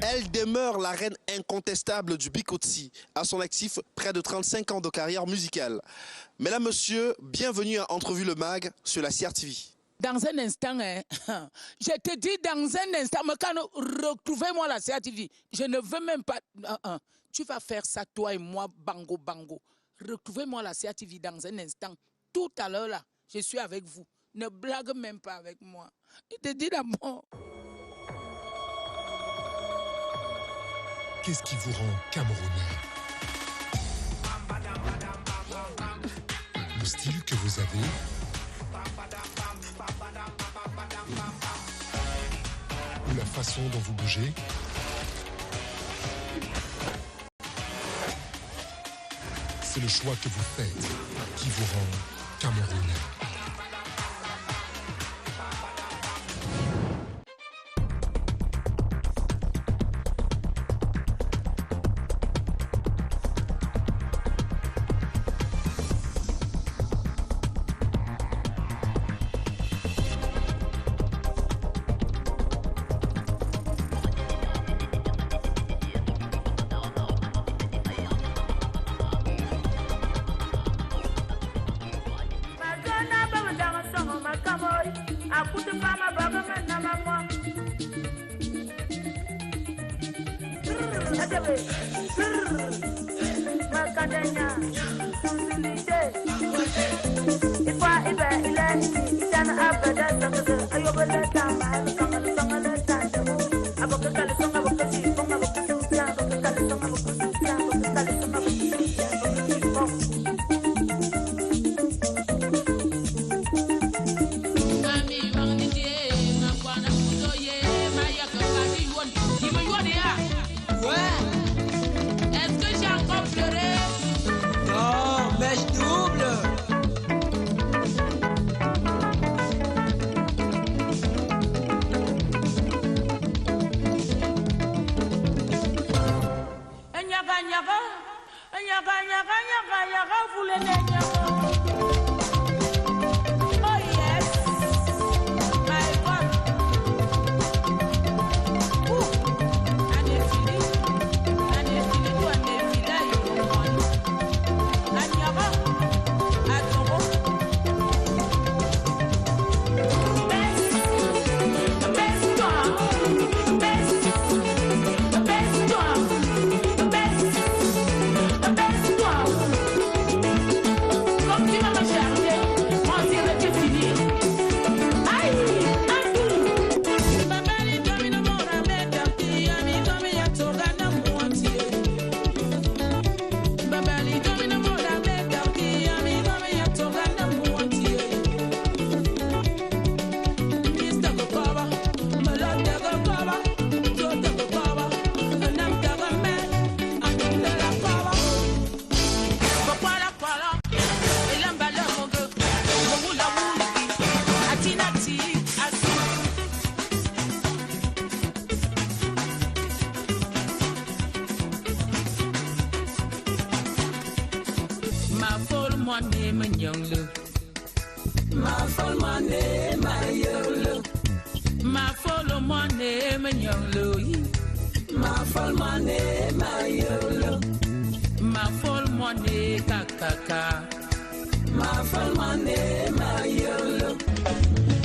Elle demeure la reine incontestable du Bikotsi, à son actif près de 35 ans de carrière musicale. Mesdames, Messieurs, bienvenue à Entrevue le Mag sur la CRTV. Dans un instant, je te dis dans un instant, retrouvez-moi la CRTV. Je ne veux même pas... Tu vas faire ça, toi et moi, bango, bango. Retrouvez-moi la CRTV dans un instant. Tout à l'heure, là, je suis avec vous. Ne blague même pas avec moi. Je te dis d'amour. Qu'est-ce qui vous rend camerounais? Le style que vous avez? Ou la façon dont vous bougez? C'est le choix que vous faites qui vous rend camerounais.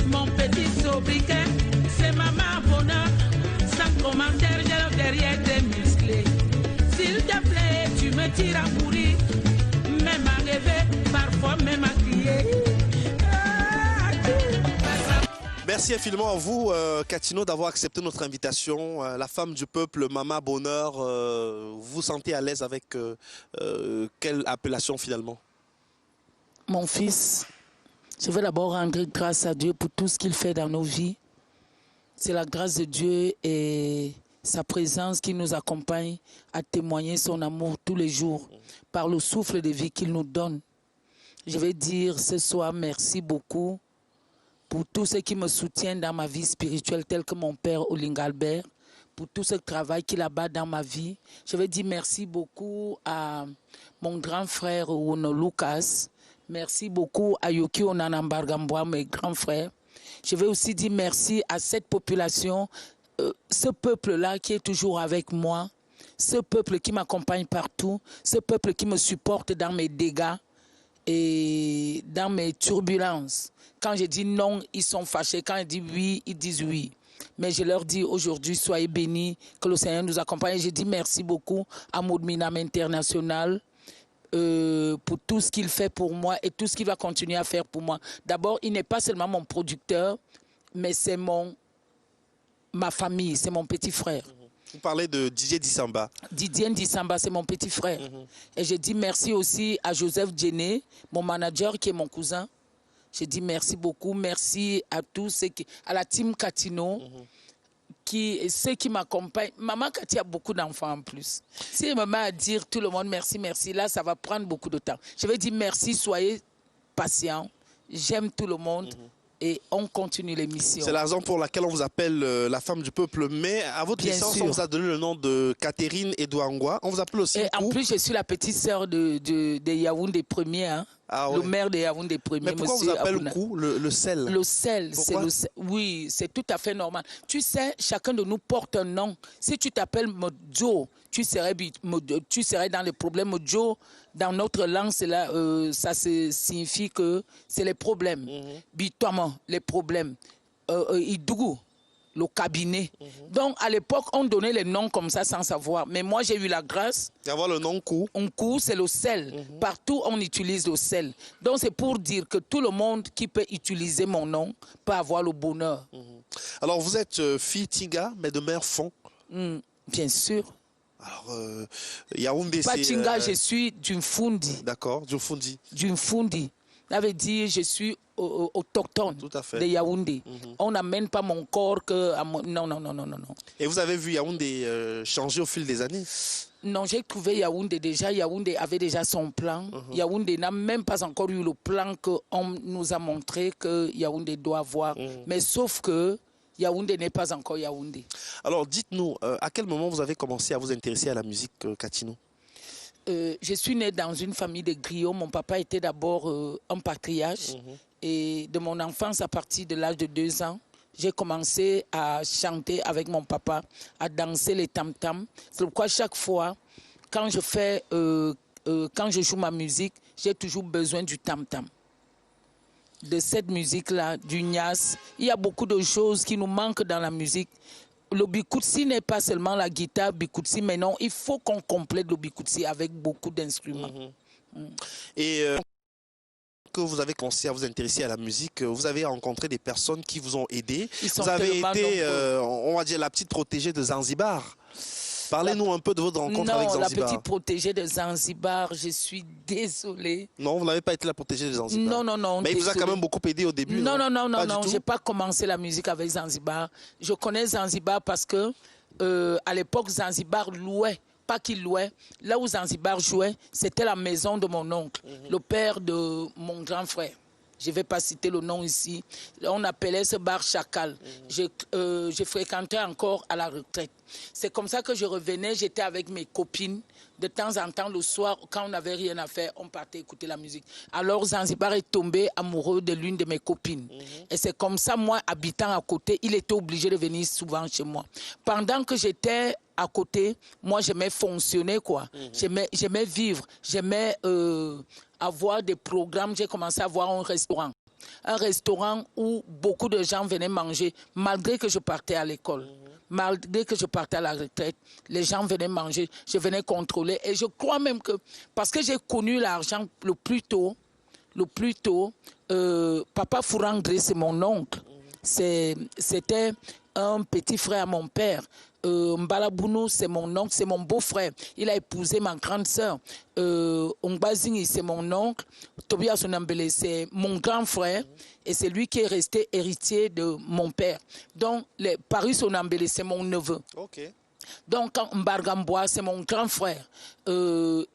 Mon petit sobriquet, c'est maman bonheur. Sans commentaire, j'ai le derrière des musclés. S'il te plaît, tu me tires à courir. Même à rêver, parfois même à crier. Merci infiniment à vous, Katino, d'avoir accepté notre invitation. La femme du peuple, Mama Bonheur, vous vous sentez à l'aise avec quelle appellation finalement? Mon fils, je veux d'abord rendre grâce à Dieu pour tout ce qu'il fait dans nos vies. C'est la grâce de Dieu et sa présence qui nous accompagne à témoigner son amour tous les jours par le souffle de vie qu'il nous donne. Je vais dire ce soir merci beaucoup pour tous ceux qui me soutiennent dans ma vie spirituelle, tel que mon père Olinga Albert, pour tout ce travail qu'il abat dans ma vie. Je vais dire merci beaucoup à mon grand frère Wono Lucas. Merci beaucoup à Yoki Onanambargamboa, mes grands frères. Je vais aussi dire merci à cette population ce peuple-là qui est toujours avec moi, ce peuple qui m'accompagne partout, ce peuple qui me supporte dans mes dégâts et dans mes turbulences. Quand je dis non, ils sont fâchés. Quand je dis oui, ils disent oui. Mais je leur dis aujourd'hui, soyez bénis, que le Seigneur nous accompagne. Je dis merci beaucoup à Maud Minam International pour tout ce qu'il fait pour moi et tout ce qu'il va continuer à faire pour moi. D'abord, il n'est pas seulement mon producteur, mais c'est ma famille, c'est mon petit frère. Vous parlez de Didier Dissamba. Didier Dissamba, c'est mon petit frère. Et je dis merci aussi à Joseph Djené, mon manager qui est mon cousin. Je dis merci beaucoup, merci à tous, à la team Catino, ceux qui m'accompagnent. Maman Cathy a beaucoup d'enfants en plus. Si elle me met à dire tout le monde merci, merci, là, ça va prendre beaucoup de temps. Je vais dire merci, soyez patients. J'aime tout le monde. Et on continue l'émission. C'est la raison pour laquelle on vous appelle la femme du peuple. Mais à votre naissance, on vous a donné le nom de Catherine Edouangwa. On vous appelle aussi. Et en plus, je suis la petite sœur de Yaoundé Premier, hein. Ah ouais. Le maire de Yaoundé Premier. Mais pourquoi on vous appelle le sel? Le sel, c'est le sel. Oui, c'est tout à fait normal. Tu sais, chacun de nous porte un nom. Si tu t'appelles Mojo, tu serais dans les problèmes. Mojo, dans notre langue, ça signifie que c'est les problèmes. Bitoiement, les problèmes. Idougou, le cabinet. Donc, à l'époque, on donnait les noms comme ça sans savoir. Mais moi, j'ai eu la grâce. D'avoir le nom Kou. Kou, c'est le sel. Partout, on utilise le sel. Donc, c'est pour dire que tout le monde qui peut utiliser mon nom peut avoir le bonheur. Alors, vous êtes fille Tinga, mais de mère Fon. Bien sûr. Alors, Yaoundé, c'est... Pas Tinga, je suis d'une Fundi. D'accord, d'une Fundi. D'une Fundi. Ça veut dire je suis autochtone de Yaoundé. On n'amène pas mon corps que... Non. Et vous avez vu Yaoundé changer au fil des années? Non, j'ai trouvé Yaoundé déjà. Yaoundé avait déjà son plan. Yaoundé n'a même pas encore eu le plan qu'on nous a montré que Yaoundé doit avoir. Mais sauf que Yaoundé n'est pas encore Yaoundé. Alors, dites-nous, à quel moment vous avez commencé à vous intéresser à la musique Catino? Je suis née dans une famille de griots. Mon papa était d'abord un patriarche. Et de mon enfance, à partir de l'âge de 2 ans, j'ai commencé à chanter avec mon papa, à danser les tam-tams. C'est pourquoi chaque fois, quand je joue ma musique, j'ai toujours besoin du tam-tam. De cette musique-là, du nyas. Il y a beaucoup de choses qui nous manquent dans la musique. Le bikoutsi n'est pas seulement la guitare bikoutsi, mais non, il faut qu'on complète le bikoutsi avec beaucoup d'instruments. Et que vous avez commencé à vous intéresser à la musique, vous avez rencontré des personnes qui vous ont aidé. Vous avez été, on va dire, la petite protégée de Zanzibar. Parlez-nous un peu de votre rencontre avec Zanzibar. Non, la petite protégée de Zanzibar, je suis désolée. Non, vous n'avez pas été la protégée de Zanzibar. Non. Mais il vous a quand même beaucoup aidé au début. Non, je n'ai pas commencé la musique avec Zanzibar. Je connais Zanzibar parce que, à l'époque, Zanzibar louait. Pas qu'il louait. Là où Zanzibar jouait, c'était la maison de mon oncle, le père de mon grand frère. Je ne vais pas citer le nom ici. On appelait ce bar Chacal. Je fréquentais encore à la retraite. C'est comme ça que je revenais, j'étais avec mes copines. De temps en temps, le soir, quand on n'avait rien à faire, on partait écouter la musique. Alors Zanzibar est tombé amoureux de l'une de mes copines. Et c'est comme ça, moi, habitant à côté, il était obligé de venir souvent chez moi. Pendant que j'étais à côté, moi, j'aimais fonctionner, quoi. J'aimais vivre, j'aimais avoir des programmes. J'ai commencé à avoir un restaurant. Un restaurant où beaucoup de gens venaient manger, malgré que je partais à l'école. Malgré que je partais à la retraite, les gens venaient manger, je venais contrôler. Et je crois même que, parce que j'ai connu l'argent le plus tôt, Papa Fourangre, c'est mon oncle. C'était un petit frère à mon père. Mbalabounou, c'est mon oncle, c'est mon beau-frère. Il a épousé ma grande sœur. Ongbazini, c'est mon oncle. Tobias Onambele, c'est mon grand frère. Et c'est lui qui est resté héritier de mon père. Donc, Paris Onambele, c'est mon neveu. Okay. Donc, Mbargambois, c'est mon grand frère. Je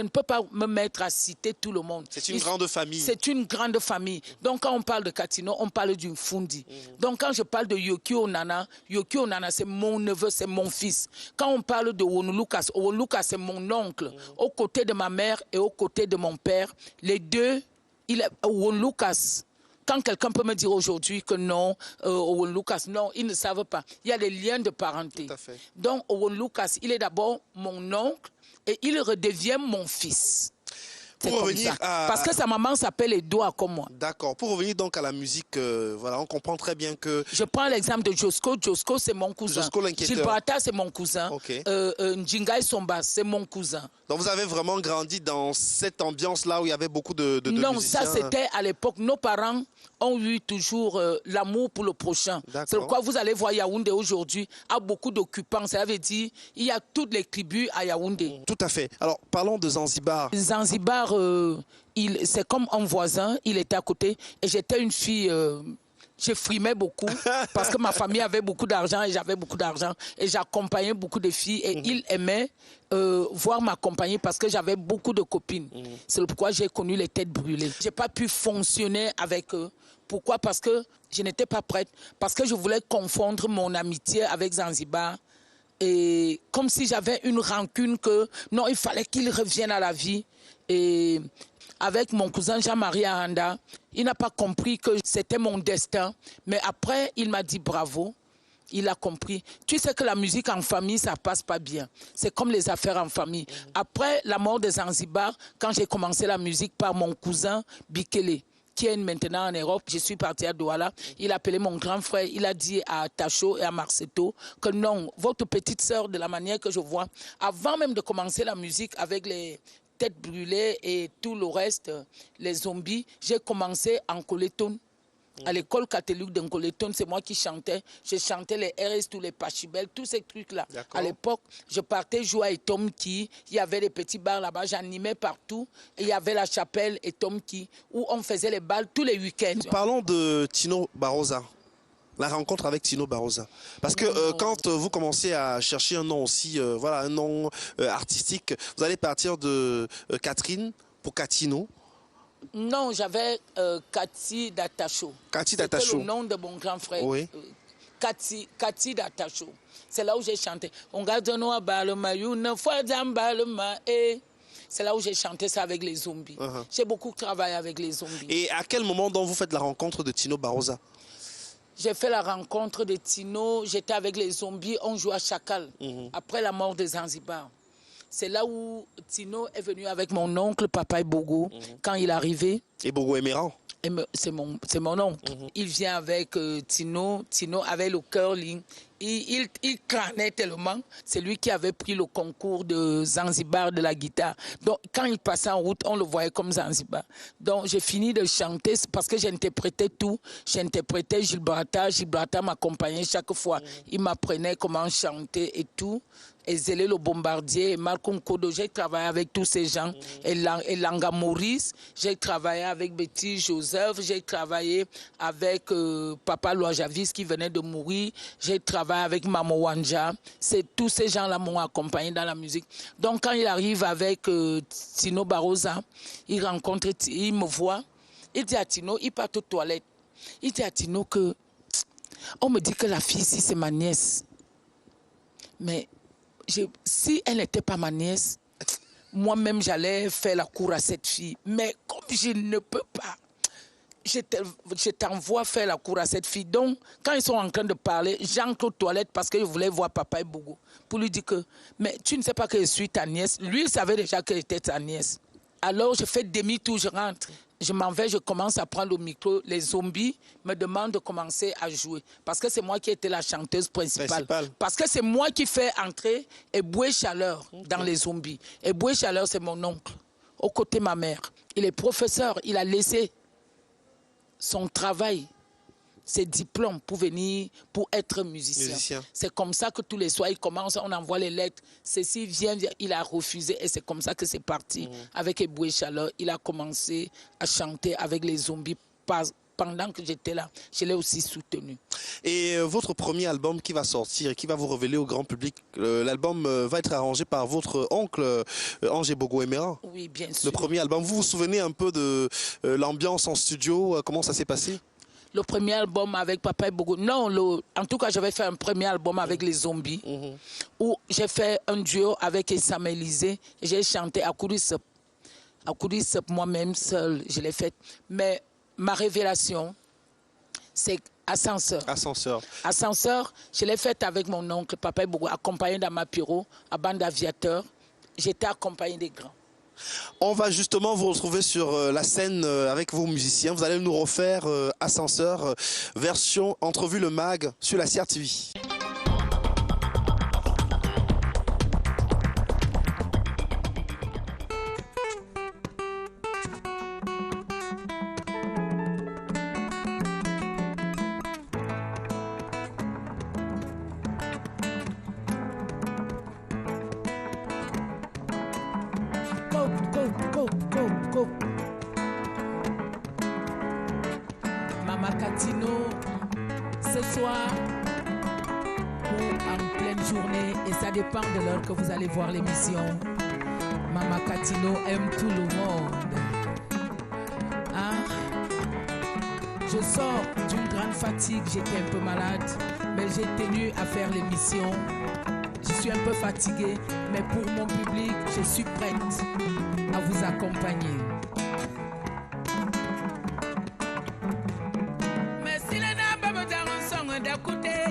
ne peux pas me mettre à citer tout le monde. C'est une grande famille. C'est une grande famille. Donc, quand on parle de Catino, on parle d'une Fundi. Donc, quand je parle de Yoki Onana, c'est mon neveu, c'est mon fils. Quand on parle de Wonulukas, c'est mon oncle. Aux côtés de ma mère et aux côtés de mon père, les deux, Wonulukas, quand quelqu'un peut me dire aujourd'hui que non, Owen Lucas, non, ils ne savent pas. Il y a des liens de parenté. Tout à fait. Donc, Owen Lucas, il est d'abord mon oncle et il redevient mon fils. Pour revenir Parce que sa maman s'appelle Edouard comme moi. D'accord. Pour revenir donc à la musique, voilà, on comprend très bien que... Je prends l'exemple de Josco. Josco, c'est mon cousin. Josco l'inquiéteur. Gilberta, c'est mon cousin. Okay. Njingai Somba, c'est mon cousin. Donc vous avez vraiment grandi dans cette ambiance-là où il y avait beaucoup de non, musiciens. Ça c'était à l'époque. Nos parents ont eu toujours l'amour pour le prochain. C'est pourquoi vous allez voir Yaoundé aujourd'hui a beaucoup d'occupants. Ça veut dire il y a toutes les tribus à Yaoundé. Tout à fait. Alors parlons de Zanzibar. Zanzibar, c'est comme un voisin. Il était à côté et j'étais une fille... je frimais beaucoup parce que ma famille avait beaucoup d'argent et j'avais beaucoup d'argent. Et j'accompagnais beaucoup de filles et ils aimaient voir m'accompagner parce que j'avais beaucoup de copines. C'est pourquoi j'ai connu les têtes brûlées. Je n'ai pas pu fonctionner avec eux. Pourquoi? Parce que je n'étais pas prête. Parce que je voulais confondre mon amitié avec Zanzibar. Et comme si j'avais une rancune que non, il fallait qu'il revienne à la vie. Et avec mon cousin Jean-Marie Aranda, il n'a pas compris que c'était mon destin. Mais après, il m'a dit bravo. Il a compris. Tu sais que la musique en famille, ça passe pas bien. C'est comme les affaires en famille. Après la mort de Zanzibar, quand j'ai commencé la musique par mon cousin Bikele, qui est maintenant en Europe, je suis partie à Douala. Il a appelé mon grand frère, il a dit à Tacho et à Marceto que non, votre petite sœur, de la manière que je vois, avant même de commencer la musique avec les têtes brûlées et tout le reste, les zombies, j'ai commencé en Coleton. À l'école catholique d'Encoleton, c'est moi qui chantais. Je chantais les RS, tous les Pachibel, tous ces trucs-là. À l'époque, je partais jouer à Etomki. Il y avait des petits bars là-bas, j'animais partout. Et il y avait la chapelle Etomki, où on faisait les balles tous les week-ends. Parlons de Tino Barroza. La rencontre avec Tino Barroza. Parce que quand vous commencez à chercher un nom aussi, voilà, un nom artistique, vous allez partir de Catherine pour Catino. Non, j'avais Cathy Datacho. Cathy Datacho. C'était le nom de mon grand frère. Oui. Cathy Datacho. C'est là où j'ai chanté. C'est là où j'ai chanté ça avec les zombies. J'ai beaucoup travaillé avec les zombies. Et à quel moment donc vous faites la rencontre de Tino Barroza? J'ai fait la rencontre de Tino. J'étais avec les zombies. On jouait à Chacal. Après la mort de Zanzibar. C'est là où Tino est venu avec mon oncle, Papa Ebogo, quand il est arrivé. Ebogo Emeran. C'est mon oncle. Il vient avec Tino. Tino avait le curling. Il crânait tellement. C'est lui qui avait pris le concours de Zanzibar de la guitare. Donc, quand il passait en route, on le voyait comme Zanzibar. Donc, j'ai fini de chanter parce que j'interprétais tout. J'interprétais Gilberta. Gilberta m'accompagnait chaque fois. Il m'apprenait comment chanter et tout. Et Zélé le Bombardier, et Malcolm Kodo, j'ai travaillé avec tous ces gens. Et Langa Maurice, j'ai travaillé avec Betty Joseph, j'ai travaillé avec Papa Loajavis qui venait de mourir, j'ai travaillé avec Mamo Wanja. Tous ces gens-là m'ont accompagné dans la musique. Donc quand il arrive avec Tino Barroza, il me voit, il dit à Tino, il part aux toilettes. Il dit à Tino que, on me dit que la fille ici c'est ma nièce. Mais si elle n'était pas ma nièce, moi-même j'allais faire la cour à cette fille. Mais comme je ne peux pas, je t'envoie faire la cour à cette fille. Donc, quand ils sont en train de parler, j'entre aux toilettes parce que je voulais voir Papa Ebogo. Pour lui dire que, mais tu ne sais pas que je suis ta nièce. Lui, il savait déjà qu'elle était sa nièce. Alors, je fais demi-tour, je rentre. Je m'en vais, je commence à prendre le micro. Les zombies me demandent de commencer à jouer. Parce que c'est moi qui étais la chanteuse principale. Parce que c'est moi qui fais entrer Eboué Chaleur dans les zombies. Eboué Chaleur, c'est mon oncle, aux côtés de ma mère. Il est professeur, il a laissé son travail, ses diplômes pour venir, pour être musicien. C'est comme ça que tous les soirs, il commence, on envoie les lettres. Ceci vient, il a refusé et c'est comme ça que c'est parti. Avec Eboué Chaleur, il a commencé à chanter avec les zombies pendant que j'étais là. Je l'ai aussi soutenu. Et votre premier album qui va sortir, qui va vous révéler au grand public, l'album va être arrangé par votre oncle, Ange Ebogo Emeran. Oui, bien sûr. Le premier album, vous vous souvenez un peu de l'ambiance en studio, comment ça s'est passé? Le premier album avec Papa Ebogo. Non, en tout cas, j'avais fait un premier album avec les zombies, où j'ai fait un duo avec Essam Élysée. J'ai chanté à Koudissep. À Koudissep, moi-même seul, je l'ai fait. Mais ma révélation, c'est Ascenseur. Ascenseur, je l'ai faite avec mon oncle, Papa Bougou, accompagné dans ma Piro, à bande d'aviateurs. J'étais accompagné des grands. On va justement vous retrouver sur la scène avec vos musiciens. Vous allez nous refaire Ascenseur, version entrevue le mag sur la CRTV. Go. Mama Catino, ce soir ou en pleine journée, et ça dépend de l'heure que vous allez voir l'émission. Mama Catino aime tout le monde. Hein? Je sors d'une grande fatigue, j'étais un peu malade, mais j'ai tenu à faire l'émission. Je suis un peu fatiguée, mais pour mon public, je suis prête à vous accompagner. Mais si les nababes dans un son d'écouter,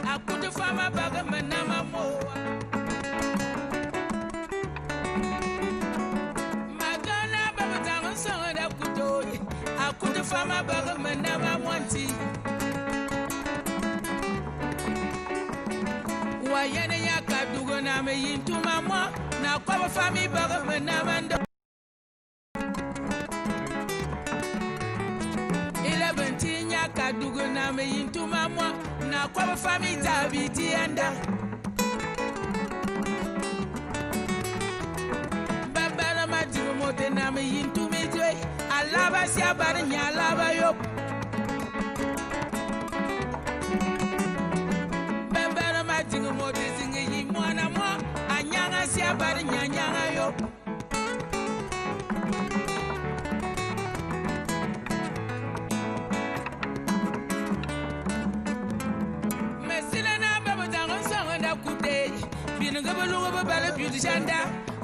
à coup de femme à bague, maintenant, Madonna, babe dans un son d'écouter, à coup de femme à bague, maintenant, Wayene ya kadugo na me yintu mama na kwa fami baga mena mando 11 ya kadugo na me yintu mama na kwa fami tabiti anda babara madigo mote na me yintu midwe alaba si abara nya alaba yo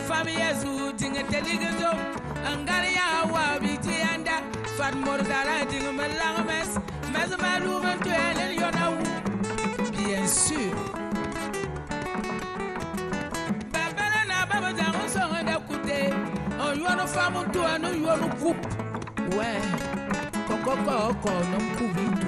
Famille Zou, Dinga Teligazo, Angaria, Wabiti, and Fat Morzala, Dinga Malangames, Mazamalou, and Yona. Bien sûr. Babana, Baba Dango, Song and Akute, on your family to a new York group. Ouais, Coco, non, Kubitu.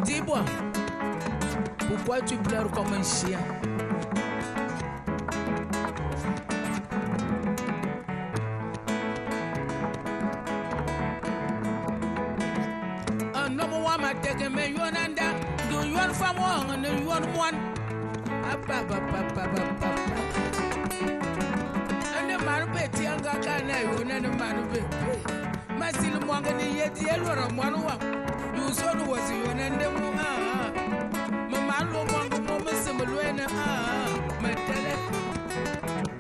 Dis-moi, pourquoi tu pleures comme un chien? Un homme ou un matin, mais you anda, do you want from one and you want one? And the man betty and Gakana, you and the man betty. Masil Mongani yet yellow and one. You saw the was you and the Mamma Mongo Simuena, Metele,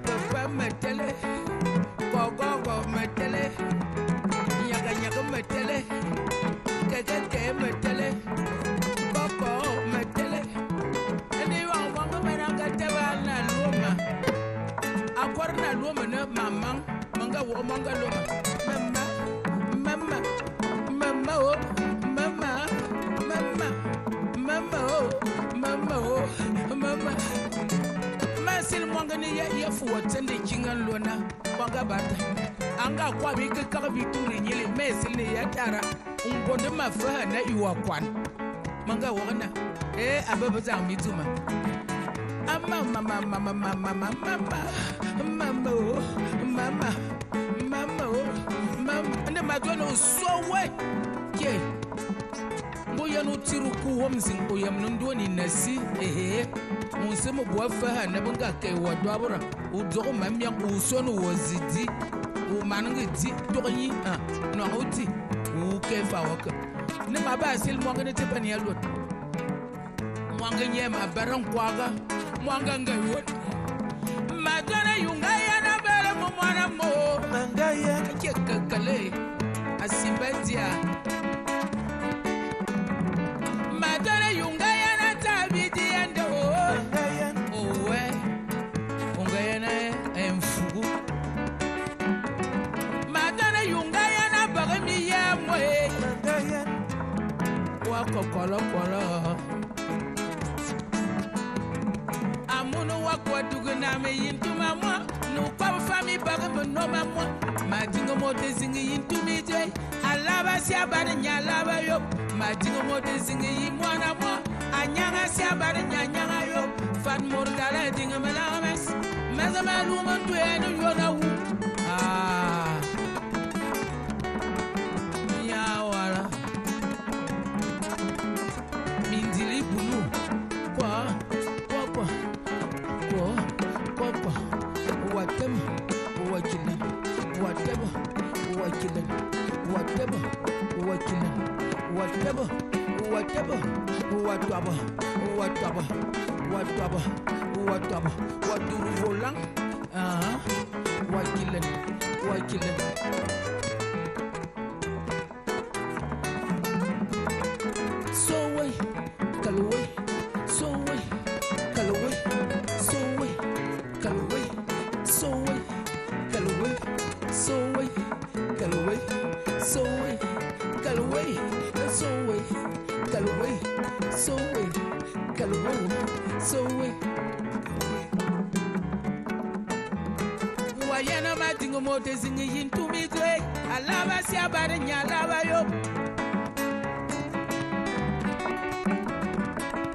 Papa Metele, Gogo Metele, Yaga Metele, Kaka Metele, Coco Metele, and you are one of Menanga Loma. A quarter woman, Mamma, Manga Womanga Loma, Mamma, Masil Mongani ya fuwa tende kinga lona wanga bata anga kwa bika kabituri nyele mesil ne yatara ungonde mafa na iwa kwan manga wana ababaza mituma mama ande madwana so we ke Boya no tiruku wamzin oyam nondoni nasi Musemo boafa na bunga ke wadwabura udogo mamya usonu wozidi umanangi di doyi no oti ukefa waka ne maba sil mwanga ne tepani yalot mwanga nyema baran kwaga mwanga ngayo madana yunga ya na bere mo mwana mo manga ya kekakale Asimbadia. Madonna Yungayana Tabidi and oh, Ungayana and Fugu. Madonna Yungayana Bagami Yamway. Wako Kolo. Amuno Wako Duganame into Mamma. No power family Bagam no Mamma. Madingo Mote singing into me. Alaba Siabana Yalaba Yo. Madingo Mote singing in one of more. Anyanga Siabana Yanga Yo. Fan Morgala Dingamalamas. Mazaman woman to any Yona. Ah. Yawala. Mindili Bulu. Qua. Whatever. What do we volant? What killing? So way, Calaway, so way, Calaway, so way, Calaway, so way, Calaway, so way, Calaway, so way, Calaway, so way, Calaway, so way, Calaway, so way. Wayana Madingo Mote singing to me, Alaba Siabara Yalaba Yo.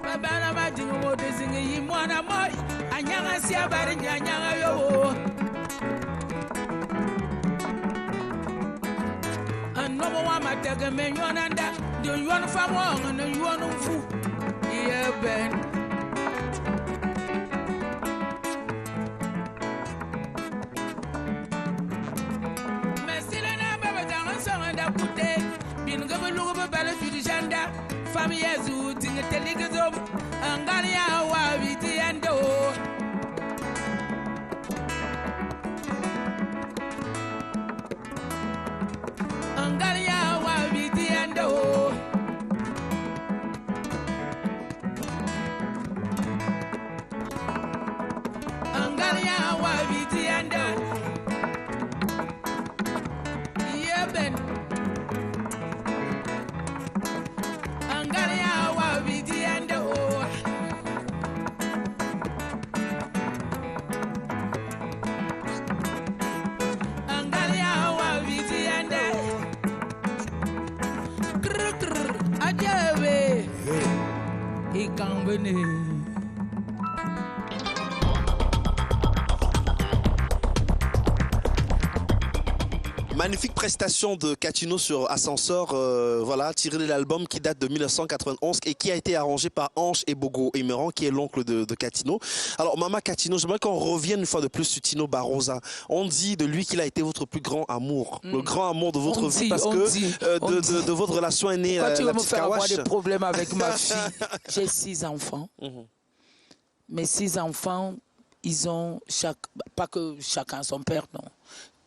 Babana Madingo Mote singing Mwana Moy, Anyanga Siabara Yanga Yo. And no more Mataga Menonanda, do you want to farm on and you want to fool? Yeah, Ben. Family as you think a telegasm, Angalia, Waviti and Do. Angalia, Waviti and Do. Angalia, Waviti and Do. Yeah, Ben. Magnifique prestation de Katino sur Ascenseur, voilà, tiré de l'album qui date de 1991 et qui a été arrangé par Ange et Bogo Emeran, qui est l'oncle de Katino. Alors, Mama Katino, j'aimerais qu'on revienne une fois de plus sur Tino Barroza. On dit de lui qu'il a été votre plus grand amour, le grand amour de votre vie, parce que de votre relation est née la petite Kawash. Tu vas me faire avoir des problèmes avec ma fille. J'ai 6 enfants. Mes 6 enfants, ils ont pas que chacun son père, non.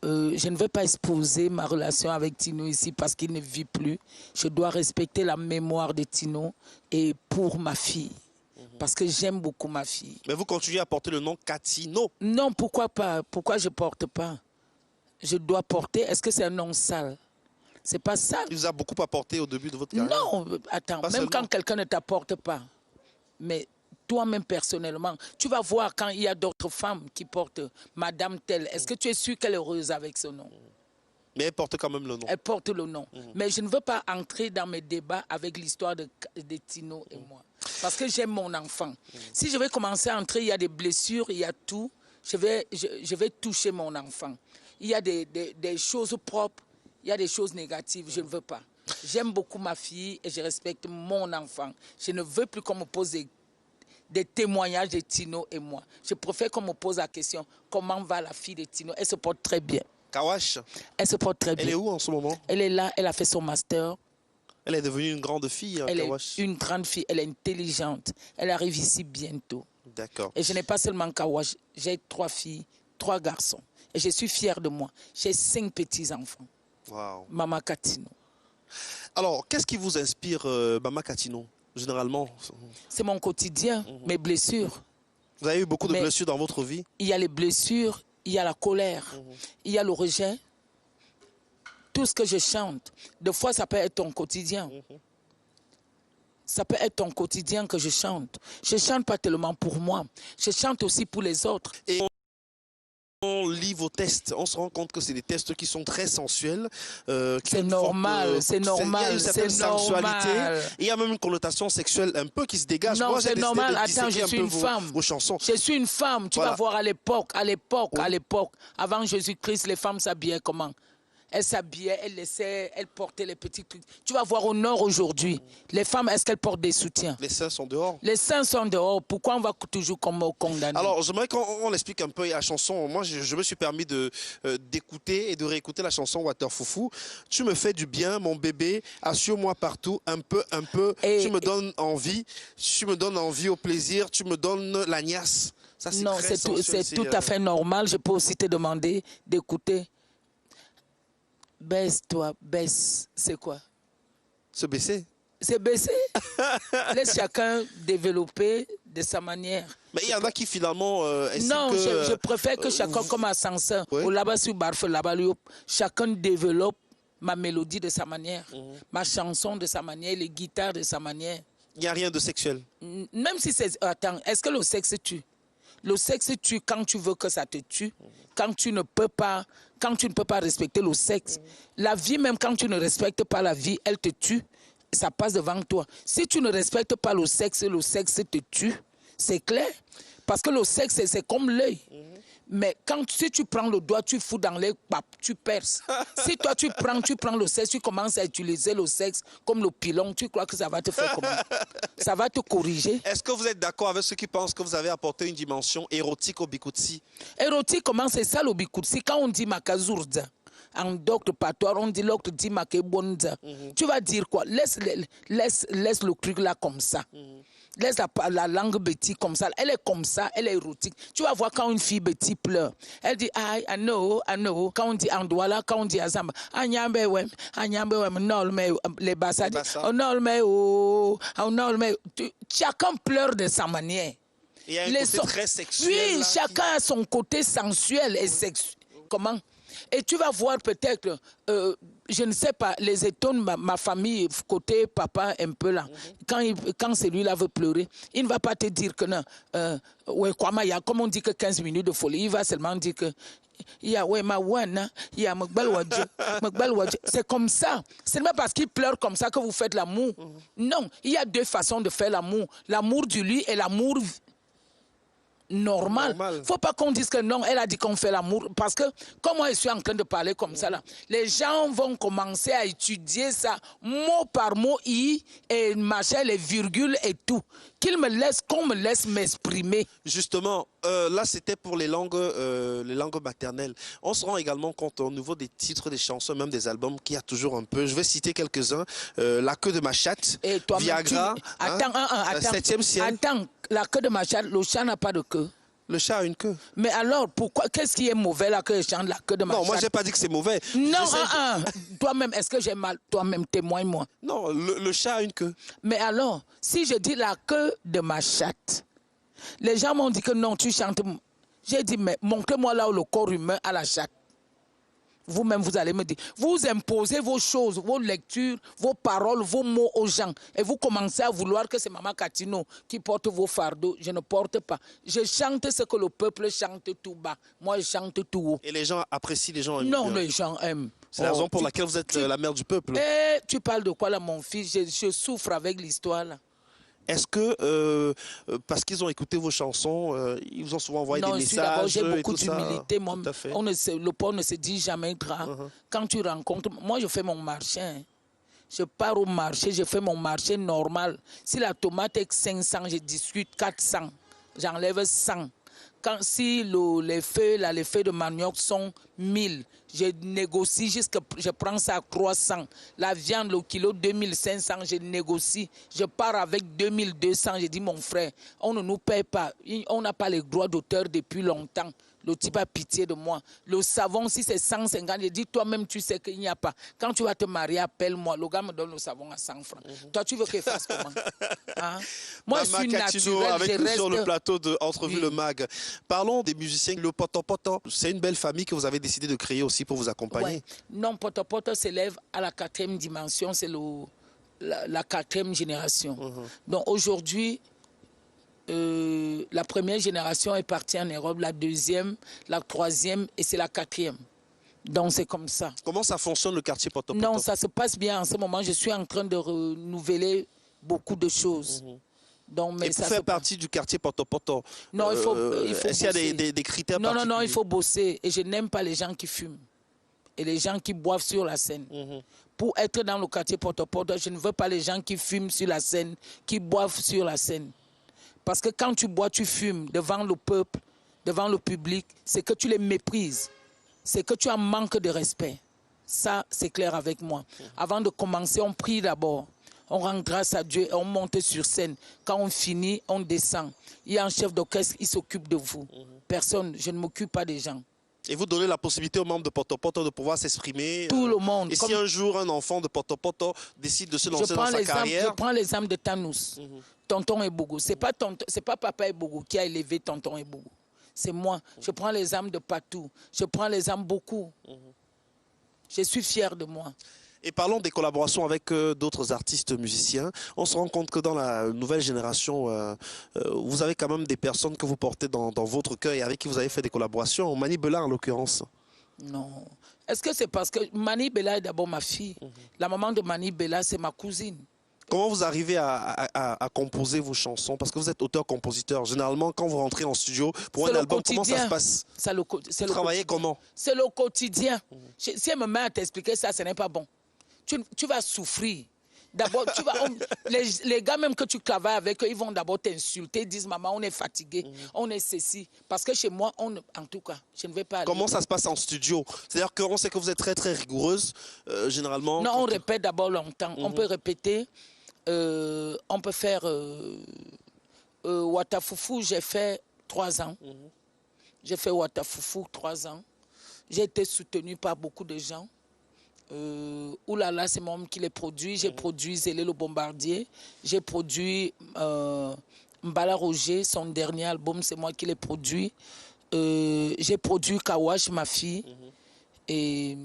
Je ne vais pas exposer ma relation avec Tino ici parce qu'il ne vit plus. Je dois respecter la mémoire de Tino et pour ma fille. Parce que j'aime beaucoup ma fille. Mais vous continuez à porter le nom Katino? Non, pourquoi pas? Pourquoi je ne porte pas? Je dois porter. Est-ce que c'est un nom sale? C'est pas sale. Il vous a beaucoup apporté au début de votre carrière? Non, attends, pas même seulement. Quand quelqu'un ne t'apporte pas. Mais toi-même personnellement, tu vas voir quand il y a d'autres femmes qui portent Madame telle. Est-ce que tu es sûr qu'elle est heureuse avec ce nom? Mais elle porte quand même le nom. Elle porte le nom. Mais je ne veux pas entrer dans mes débats avec l'histoire de Tino et moi. Parce que j'aime mon enfant. Si je vais commencer à entrer, il y a des blessures, il y a tout. Je vais toucher mon enfant. Il y a des choses propres, il y a des choses négatives. Je ne veux pas. J'aime beaucoup ma fille et je respecte mon enfant. Je ne veux plus qu'on me pose des témoignages de Tino et moi. Je préfère qu'on me pose la question, comment va la fille de Tino? Elle se porte très bien. Kawash? Elle se porte très bien. Elle est où en ce moment? Elle est là, elle a fait son master. Elle est devenue une grande fille, elle Kawash. Elle est une grande fille, elle est intelligente. Elle arrive ici bientôt. D'accord. Et je n'ai pas seulement Kawash, j'ai 3 filles, 3 garçons. Et je suis fière de moi. J'ai 5 petits-enfants. Wow. Mama Katino. Alors, qu'est-ce qui vous inspire, Mama Katino, généralement? C'est mon quotidien, mes blessures. Vous avez eu beaucoup de blessures dans votre vie? Il y a les blessures, il y a la colère, il y a le rejet. Tout ce que je chante, des fois ça peut être ton quotidien. Ça peut être ton quotidien que je chante. Je ne chante pas tellement pour moi, je chante aussi pour les autres. Et on lit vos tests, on se rend compte que c'est des tests qui sont très sensuels. C'est normal, c'est normal. Il y a une certaine sensualité. Il y a même une connotation sexuelle un peu qui se dégage. Non, c'est normal. Attends, je suis une femme. Vos chansons. Je suis une femme. Tu vas voir à l'époque, avant Jésus-Christ, les femmes s'habillaient comment? Elles s'habillaient, elles portaient les petits trucs. Tu vas voir au nord aujourd'hui, les femmes, est-ce qu'elles portent des soutiens? Les seins sont dehors. Les seins sont dehors. Pourquoi on va toujours condamner? Alors, j'aimerais qu'on explique un peu la chanson. Moi, je me suis permis d'écouter et de réécouter la chanson Water Foufou. Tu me fais du bien, mon bébé. Assure-moi partout, un peu. Tu me donnes envie. Tu me donnes envie au plaisir. Tu me donnes la niasse. Ça, non, c'est tout à fait normal. Je peux aussi te demander d'écouter. Baisse-toi, baisse. C'est quoi? Se baisser. C'est baisser. Laisse chacun développer de sa manière. Mais il y en a qui finalement... non, je préfère que chacun, comme ascenseur, là-bas sur Barfe, là-bas, chacun développe ma mélodie de sa manière, ma chanson de sa manière, les guitares de sa manière. Il n'y a rien de sexuel. Même si c'est... Attends, est-ce que le sexe tue? Le sexe tue quand tu veux que ça te tue, quand tu ne peux pas respecter le sexe. La vie, même quand tu ne respectes pas la vie, elle te tue, ça passe devant toi. Si tu ne respectes pas le sexe te tue, c'est clair. Parce que le sexe, c'est comme l'œil. Mais si tu prends le doigt, tu fous dans les papes, tu perces. Si toi, tu prends le sexe, tu commences à utiliser le sexe comme le pilon, tu crois que ça va te faire comment? Ça va te corriger. Est-ce que vous êtes d'accord avec ceux qui pensent que vous avez apporté une dimension érotique au Bikutsi? Érotique, comment c'est ça le Bikutsi? Quand on dit Makazourda, en docte patois, on dit l'autre dit Makebonda. Tu vas dire quoi? Laisse le truc là comme ça. Laisse la langue Betty comme ça. Elle est comme ça, elle est érotique. Tu vas voir quand une fille Betty pleure. Elle dit, I know. Quand on dit Andouala, quand on dit Azamba, Anyambe wem, non, mais les bassades, non, mais chacun pleure de sa manière. Il y a un côté très sexuel. Oui, là, chacun a son côté sensuel et sexuel. Comment? Et tu vas voir peut-être, je ne sais pas, les étonnes, ma famille, côté papa, un peu là. Quand celui-là veut pleurer, il ne va pas te dire que non. Comme on dit que 15 minutes de folie, il va seulement dire que c'est comme ça. C'est même parce qu'il pleure comme ça que vous faites l'amour. Non, il y a deux façons de faire l'amour. L'amour du lit et l'amour normal. Faut pas qu'on dise que non, elle a dit qu'on fait l'amour. Parce que, comme moi je suis en train de parler comme ça, là, les gens vont commencer à étudier ça mot par mot, et machin, les virgules et tout. Qu'on me laisse m'exprimer. Justement, là c'était pour les langues maternelles. On se rend également compte au niveau des titres des chansons, même des albums, qu'il y a toujours un peu. Je vais citer quelques-uns. La queue de ma chatte, Viagra, attends, 7e ciel. Attends, la queue de ma chatte, le chat n'a pas de queue. Le chat a une queue. Mais alors, pourquoi? Qu'est-ce qui est mauvais là que je chante la queue de ma chatte? Non, moi j'ai pas dit que c'est mauvais. Non, toi-même, est-ce que j'ai mal? Toi-même, témoigne-moi. Non, le chat a une queue. Mais alors, si je dis la queue de ma chatte, les gens m'ont dit que non, tu chantes. J'ai dit, mais montrez-moi là où le corps humain a la chatte. Vous-même, vous allez me dire, vous imposez vos choses, vos lectures, vos paroles, vos mots aux gens. Et vous commencez à vouloir que c'est Mama Katino qui porte vos fardeaux. Je ne porte pas. Je chante ce que le peuple chante tout bas. Moi, je chante tout haut. Et les gens apprécient, les gens aiment. Non, les gens aiment. C'est la raison pour laquelle vous êtes la mère du peuple. Et tu parles de quoi là, mon fils? Je souffre avec l'histoire là. Est-ce que, parce qu'ils ont écouté vos chansons, ils vous ont souvent envoyé des messages? J'ai beaucoup d'humilité. Le port ne se dit jamais gras. Quand tu rencontres... Moi, je fais mon marché. Je pars au marché, je fais mon marché normal. Si la tomate est 500, je discute 400. J'enlève 100. Si les feuilles de manioc sont 1000, je négocie jusqu'à je prends ça à 300. La viande, le kilo 2500, je négocie. Je pars avec 2200. Je dis, mon frère, on ne nous paye pas. On n'a pas les droits d'auteur depuis longtemps. Le type a pitié de moi. Le savon, si c'est 150, il dit toi-même, tu sais qu'il n'y a pas. Quand tu vas te marier, appelle-moi. Le gars me donne le savon à 100 francs. Toi, tu veux qu'il fasse comment? Hein? Moi, je suis naturelle. Avec nous sur le plateau de Entrevue le Mag. Parlons des musiciens. Le Poto Poto, c'est une belle famille que vous avez décidé de créer aussi pour vous accompagner. Ouais. Non, Poto Poto s'élève à la 4e dimension. C'est la 4e génération. Donc aujourd'hui, la première génération est partie en Europe, la 2e, la 3e et c'est la 4e. Donc c'est comme ça. Comment ça fonctionne le quartier Poto Poto? Non, ça se passe bien. En ce moment, je suis en train de renouveler beaucoup de choses. Donc, mais et pour faire partie du quartier Poto Poto, non, il faut est-ce qu'il y a des critères particuliers? Non, il faut bosser. Et je n'aime pas les gens qui fument et les gens qui boivent sur la scène. Pour être dans le quartier Poto Poto, je ne veux pas les gens qui fument sur la scène, qui boivent sur la scène. Parce que quand tu bois, tu fumes devant le peuple, devant le public, c'est que tu les méprises. C'est que tu as un manque de respect. Ça, c'est clair avec moi. Avant de commencer, on prie d'abord. On rend grâce à Dieu et on monte sur scène. Quand on finit, on descend. Il y a un chef d'orchestre, il s'occupe de vous. Personne, je ne m'occupe pas des gens. Et vous donnez la possibilité aux membres de Poto Poto de pouvoir s'exprimer. Tout le monde. Et si un jour un enfant de Poto Poto décide de se lancer dans sa carrière... Je prends l'exemple de Tanous. Tonton Ebogo. C'est pas Papa Ebogo qui a élevé Tonton Ebogo. C'est moi. Je prends l'exemple de Patou. Je prends l'exemple beaucoup. Je suis fière de moi. Et parlons des collaborations avec d'autres artistes musiciens. On se rend compte que dans la nouvelle génération, vous avez quand même des personnes que vous portez dans votre cœur et avec qui vous avez fait des collaborations. Mani Bella en l'occurrence. Non. Est-ce que c'est parce que Mani Bella est d'abord ma fille? La maman de Mani Bella, c'est ma cousine. Comment vous arrivez à composer vos chansons? Parce que vous êtes auteur-compositeur. Généralement, quand vous rentrez en studio pour un album, comment ça se passe? Vous travaillez comment? C'est le quotidien. Si elle me met à t'expliquer ça, ce n'est pas bon. Tu vas souffrir. D'abord, les gars même que tu travailles avec eux, ils vont d'abord t'insulter, disent maman, on est fatigué, on est ceci. Parce que chez moi, en tout cas, je ne vais pas aller. Comment ça se passe en studio? C'est-à-dire qu'on sait que vous êtes très très rigoureuse, généralement. Non, on répète d'abord longtemps. On peut répéter, on peut faire Watafoufou, j'ai fait 3 ans. J'ai fait Watafoufou 3 ans. J'ai été soutenue par beaucoup de gens. Oulala, c'est moi qui l'ai produit. J'ai produit Zélé le Bombardier. J'ai produit Mbala Roger, son dernier album, c'est moi qui l'ai produit. J'ai produit Kawash, ma fille. Et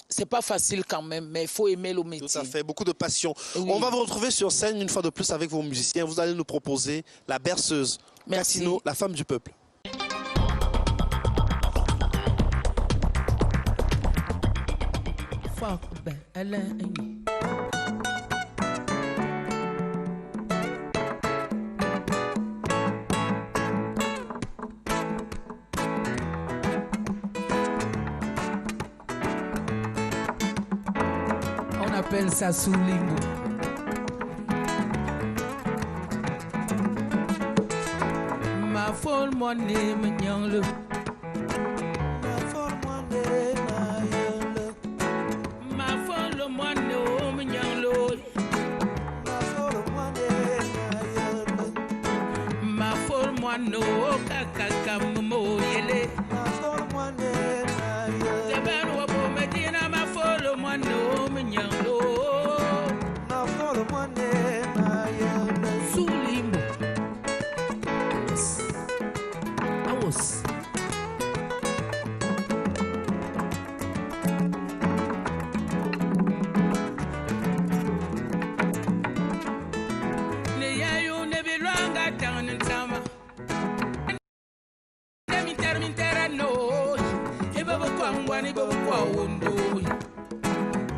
c'est pas facile quand même, mais il faut aimer le métier. Tout à fait, beaucoup de passion. Oui. On va vous retrouver sur scène une fois de plus avec vos musiciens. Vous allez nous proposer La Berceuse. Merci. Casino, la femme du peuple. On appelle ça Soulimbo. Ma folle monnaie me nyangle. No kaka mo yele Jaban wa bo medina ma folo mo no mnyalo na folo mo na yele Sulimbo Awos Ne yayo ne bilwanga town and summer Wani babu kwa wondo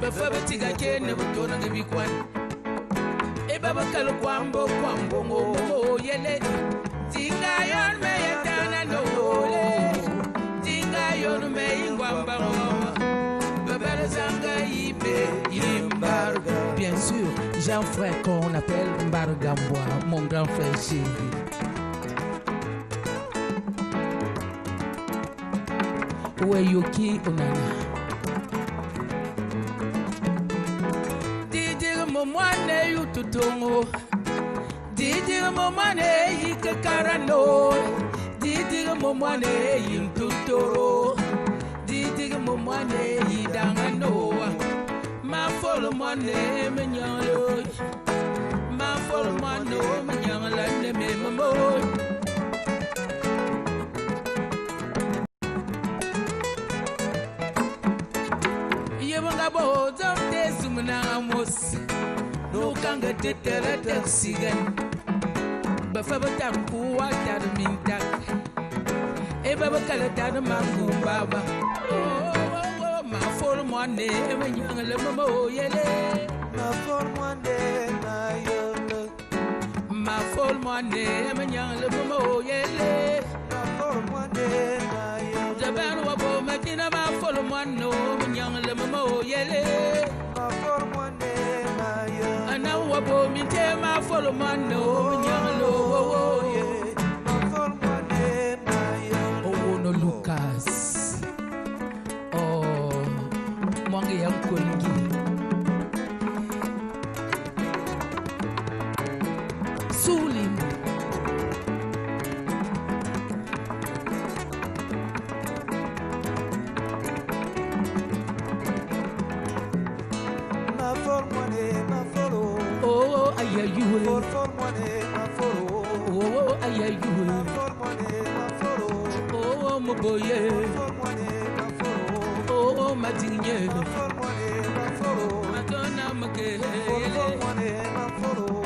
Bafa batiga kene butona ngibikwan E baba kal kwambo ngo yele Tinga yon me yetana no le Tinga yon me ingwamba Baba zanga ibe Imbarga. Bien sûr, j'ai un frère qu'on appelle Mbargamboa, mon grand frère chéri. Weyoki onana Didir mo mwane yututongo Didir mo mwane yikakarano Didir Didi momwane yintutoro. Didi momwane yidanganoa. Ma follow money menyalo. Ma follow money menyala ne me mamo. Yebangabo zamte sumna amos. No kanga tetera taxigan. Bafaba takuwa tarmintak. Baba kala tana mangu baba. Oh, ma for money, emanyanga le mamo yele. Ma for money, na yele. Ma for money, emanyanga le mamo yele. Ma for money, na yele. Jaban wabo makina ma for money, emanyanga le mamo yele. Ma for money, na yele. Ana wabo minte ma for money, emanyanga lo yele. Lucas, oh, mwangi yang kungi. Sulim. Ma for money, ma follow. Oh, ayayue. For money, ma follow. Oh, ayayue. For money, ma follow. Oh, my boy, oh, my dingy, Madonna, my gay,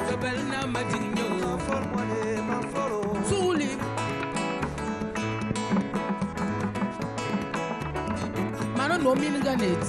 Cabana, my dingy, Fully. Man, no meaning on it.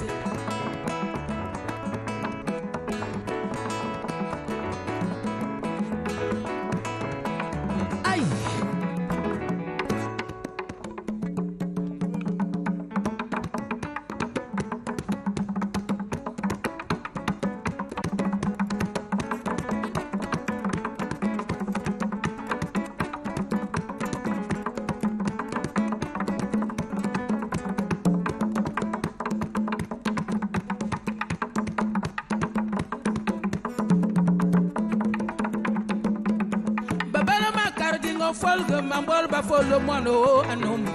Folga mambol ba follow mono anum.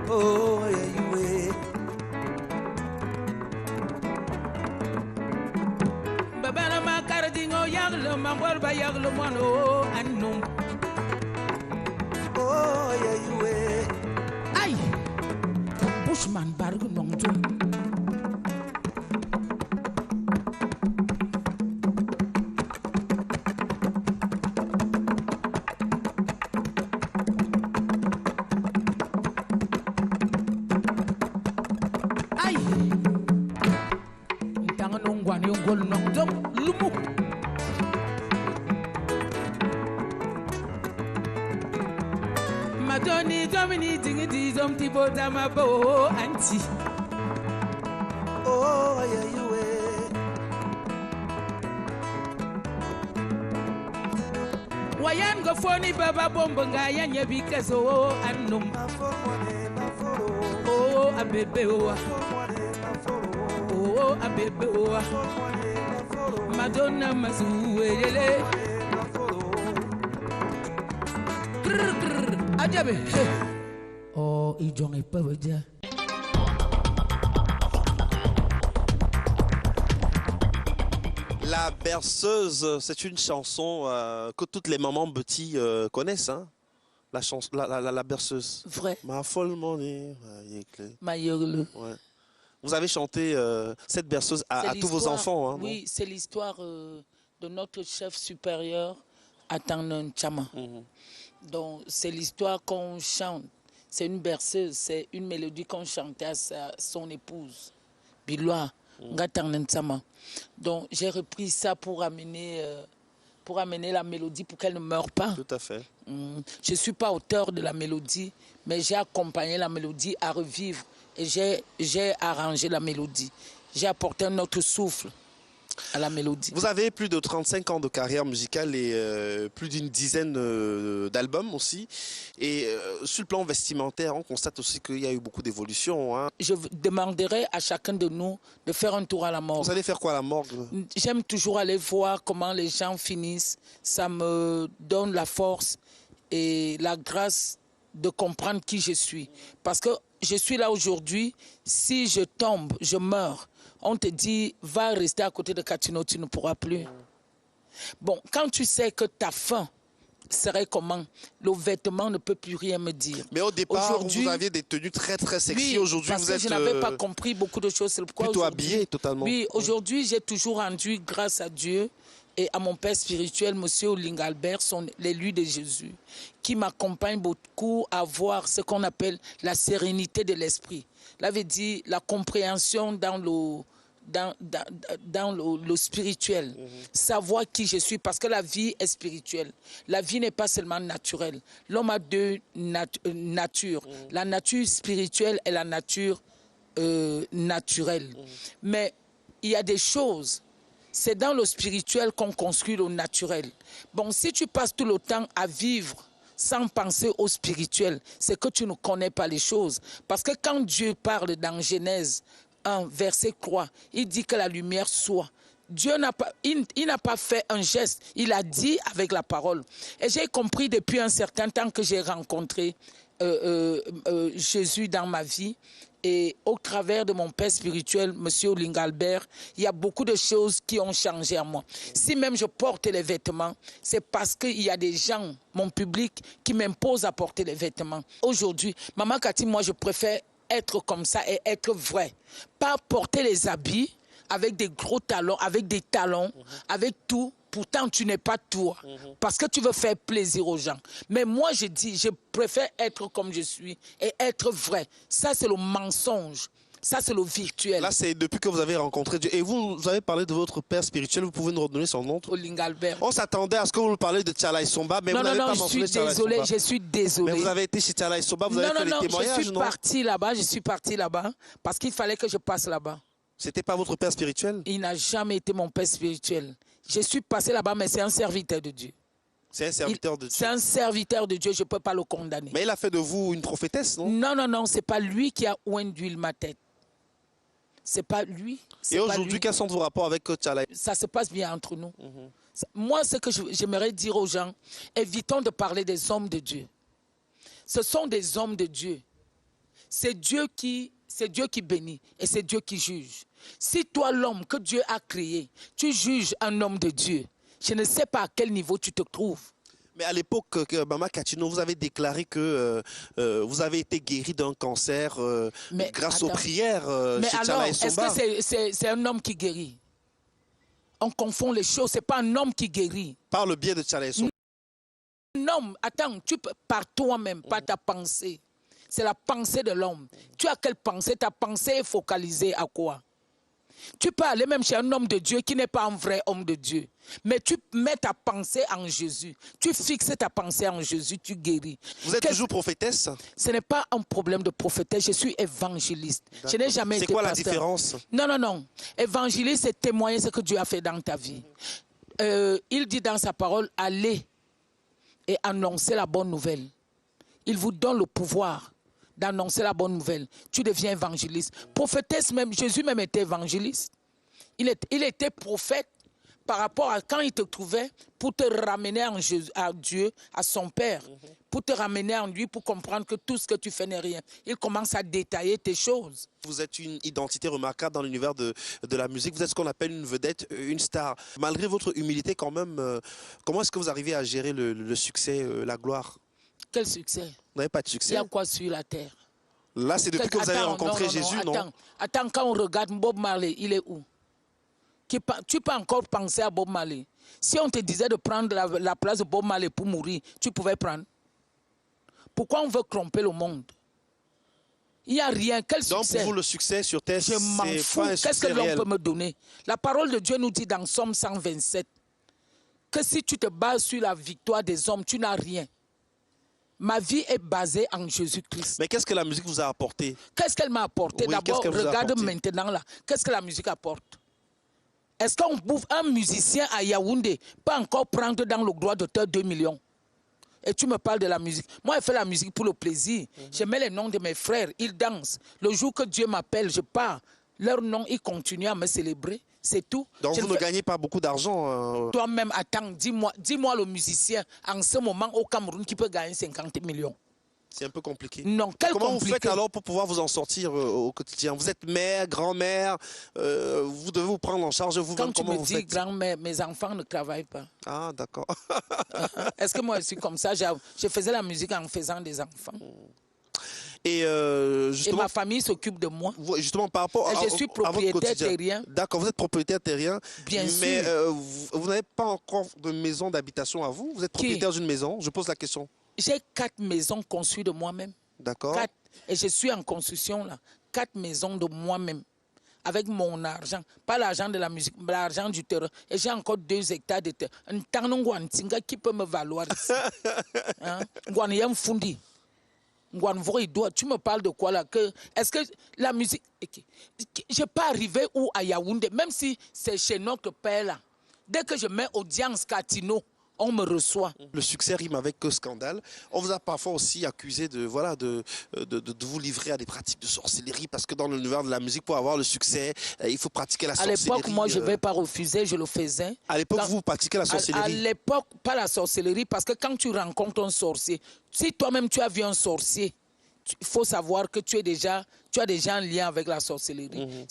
Oh yeah you Babana ma cardingo yaglo mambol ba yaglo mono anum. Oh yeah you Ay Bushman bargu nongjo. Madoni domini dingi di dom tipo damabo anti. Oh yeah you Wayan go phone baba bombanga yanya bikazo anum. Oh abebe oh abebe Madonna mazuele. Oh, ils n'ont pas dire. La berceuse, c'est une chanson que toutes les mamans petits connaissent, hein? La chanson, la berceuse. Vrai. Ma folle monnaie. Ma yorle. Ouais. Vous avez chanté cette berceuse à tous vos enfants, hein? Oui, c'est l'histoire de notre chef supérieur, Atanan Chama. Donc, c'est l'histoire qu'on chante. C'est une berceuse, c'est une mélodie qu'on chantait à son épouse, Biloa, Ngatanan Chama. Donc, j'ai repris ça pour amener la mélodie pour qu'elle ne meure pas. Tout à fait. Je ne suis pas auteur de la mélodie, mais j'ai accompagné la mélodie à revivre et j'ai arrangé la mélodie. J'ai apporté un autre souffle à la mélodie. Vous avez plus de 35 ans de carrière musicale et plus d'une dizaine d'albums aussi. Et sur le plan vestimentaire, on constate aussi qu'il y a eu beaucoup d'évolutions, hein. Je demanderai à chacun de nous de faire un tour à la morgue. Vous allez faire quoi à la morgue? J'aime toujours aller voir comment les gens finissent. Ça me donne la force et la grâce de comprendre qui je suis. Parce que je suis là aujourd'hui, si je tombe, je meurs, on te dit, va rester à côté de Catino, tu ne pourras plus. Bon, quand tu sais que ta fin serait comment, le vêtement ne peut plus rien me dire. Mais au départ, vous aviez des tenues très très sexy. Oui, aujourd'hui, vous êtes... je n'avais pas compris beaucoup de choses. C'est pourquoi plutôt habillé totalement. Oui, aujourd'hui, j'ai toujours rendu grâce à Dieu et à mon père spirituel, M. Olinga Albert, l'élu de Jésus, qui m'accompagne beaucoup à voir ce qu'on appelle la sérénité de l'esprit. Là, veut dire la compréhension dans le spirituel, savoir qui je suis, parce que la vie est spirituelle. La vie n'est pas seulement naturelle. L'homme a deux natures. La nature spirituelle et la nature naturelle. Mais il y a des choses, c'est dans le spirituel qu'on construit le naturel. Bon, si tu passes tout le temps à vivre sans penser au spirituel, c'est que tu ne connais pas les choses. Parce que quand Dieu parle dans Genèse 1, verset 3, il dit que la lumière soit. Dieu n'a pas, il n'a pas fait un geste, il a dit avec la parole. Et j'ai compris depuis un certain temps que j'ai rencontré Jésus dans ma vie. Et au travers de mon père spirituel, M. Olinga Albert, il y a beaucoup de choses qui ont changé en moi. Si même je porte les vêtements, c'est parce qu'il y a des gens, mon public, qui m'imposent à porter les vêtements. Aujourd'hui, Maman Cathy, moi je préfère être comme ça et être vrai. Pas porter les habits avec des gros talons, avec des talons, avec tout. Pourtant, tu n'es pas toi, parce que tu veux faire plaisir aux gens. Mais moi, je dis, je préfère être comme je suis et être vrai. Ça, c'est le mensonge. Ça, c'est le virtuel. Là, c'est depuis que vous avez rencontré Dieu. Et vous avez parlé de votre père spirituel. Vous pouvez nous redonner son nom? Olinga Albert. On s'attendait à ce que vous nous parliez de Tchala Somba, mais vous n'avez pas mentionné Tchala Somba. Je suis désolée. Mais vous avez été chez Tchala Somba, vous avez fait les témoignages, je suis partie là-bas parce qu'il fallait que je passe là-bas. C'était pas votre père spirituel? Il n'a jamais été mon père spirituel. Je suis passé là-bas, mais c'est un serviteur de Dieu. C'est un serviteur de Dieu. C'est un serviteur de Dieu, je ne peux pas le condamner. Mais il a fait de vous une prophétesse, non? Non, c'est pas lui qui a oint d'huile ma tête. C'est pas lui. Et aujourd'hui, quels sont vos rapports avec Tchala? Ça se passe bien entre nous. Moi, ce que j'aimerais dire aux gens, évitons de parler des hommes de Dieu. Ce sont des hommes de Dieu. C'est Dieu qui bénit et c'est Dieu qui juge. Si toi, l'homme que Dieu a créé, tu juges un homme de Dieu, je ne sais pas à quel niveau tu te trouves. Mais à l'époque, Maman Catino, vous avez déclaré que vous avez été guéri d'un cancer grâce aux prières chez Tchala Somba. Est-ce que c'est un homme qui guérit? On confond les choses, ce n'est pas un homme qui guérit. Par le biais de Tchala Somba. Un homme, attends, tu peux par toi-même, pas ta pensée. C'est la pensée de l'homme. Tu as quelle pensée? Ta pensée est focalisée à quoi? Tu peux aller même chez un homme de Dieu qui n'est pas un vrai homme de Dieu. Mais tu mets ta pensée en Jésus. Tu fixes ta pensée en Jésus, tu guéris. Vous êtes toujours prophétesse? Ce n'est pas un problème de prophétesse. Je suis évangéliste. Je n'ai jamais été pasteur. C'est quoi la différence? Non. Évangéliste, c'est témoigner ce que Dieu a fait dans ta vie. Il dit dans sa parole, allez et annoncez la bonne nouvelle. Il vous donne le pouvoir d'annoncer la bonne nouvelle. Tu deviens évangéliste. Prophétesse même, Jésus même était évangéliste. Il était prophète par rapport à quand il te trouvait pour te ramener à Dieu, à son Père, pour te ramener en lui, pour comprendre que tout ce que tu fais n'est rien. Il commence à détailler tes choses. Vous êtes une identité remarquable dans l'univers de la musique. Vous êtes ce qu'on appelle une vedette, une star. Malgré votre humilité quand même, comment est-ce que vous arrivez à gérer le succès, la gloire? Quel succès? Vous n'avez pas de succès? Il y a quoi sur la terre? Là, c'est depuis que vous avez rencontré Jésus, non? Attends, quand on regarde Bob Marley, il est où? Tu peux encore penser à Bob Marley. Si on te disait de prendre la place de Bob Marley pour mourir, tu pouvais prendre. Pourquoi on veut tromper le monde? Il n'y a rien. Quel succès? Donc pour vous, le succès sur terre, c'est pas un succès réel. Qu'est-ce que l'homme peut me donner? La parole de Dieu nous dit dans Somme 127 que si tu te bases sur la victoire des hommes, tu n'as rien. Ma vie est basée en Jésus-Christ. Mais qu'est-ce que la musique vous a apporté? Qu'est-ce qu'elle m'a apporté? Oui, d'abord, regarde maintenant là. Qu'est-ce que la musique apporte? Est-ce qu'on bouffe un musicien à Yaoundé peut encore prendre dans le droit d'auteur 2 millions? Et tu me parles de la musique. Moi, je fais la musique pour le plaisir. Je mets les noms de mes frères, ils dansent. Le jour que Dieu m'appelle, je pars. Leur nom, ils continuent à me célébrer. C'est tout. Donc vous ne gagnez pas beaucoup d'argent. Toi-même, attends, dis-moi le musicien en ce moment au Cameroun qui peut gagner 50 millions. C'est un peu compliqué. Non, Comment vous faites alors pour pouvoir vous en sortir au quotidien? Vous êtes mère, grand-mère, vous devez vous prendre en charge vous-même. Quand tu me dis grand-mère, mes enfants ne travaillent pas. Ah, d'accord. Est-ce que moi je suis comme ça? Je faisais la musique en faisant des enfants. Et ma famille s'occupe de moi. Justement, par rapport à, je suis propriétaire terrien. D'accord, vous êtes propriétaire terrien. Bien sûr. Mais vous n'avez pas encore de maison d'habitation à vous? Vous êtes propriétaire d'une maison? Je pose la question. J'ai 4 maisons conçues de moi-même. D'accord. Et je suis en construction là. 4 maisons de moi-même. Avec mon argent. Pas l'argent de la musique, mais l'argent du terrain. Et j'ai encore 2 hectares de terrain. Un tanongouan tinga qui peut me valoir ici. Tu me parles de quoi là? Est-ce que la musique... Je peux arriver où à Yaoundé, même si c'est chez notre père là. Dès que je mets audience Catino, on me reçoit. Le succès rime avec scandale. On vous a parfois aussi accusé de vous livrer à des pratiques de sorcellerie, parce que dans l'univers de la musique, pour avoir le succès, il faut pratiquer la sorcellerie. À l'époque, moi, je ne vais pas refuser, je le faisais. À l'époque, vous pratiquez la sorcellerie? À l'époque, pas la sorcellerie, parce que quand tu rencontres un sorcier, si toi-même tu as vu un sorcier, il faut savoir que tu as déjà un lien avec la sorcellerie.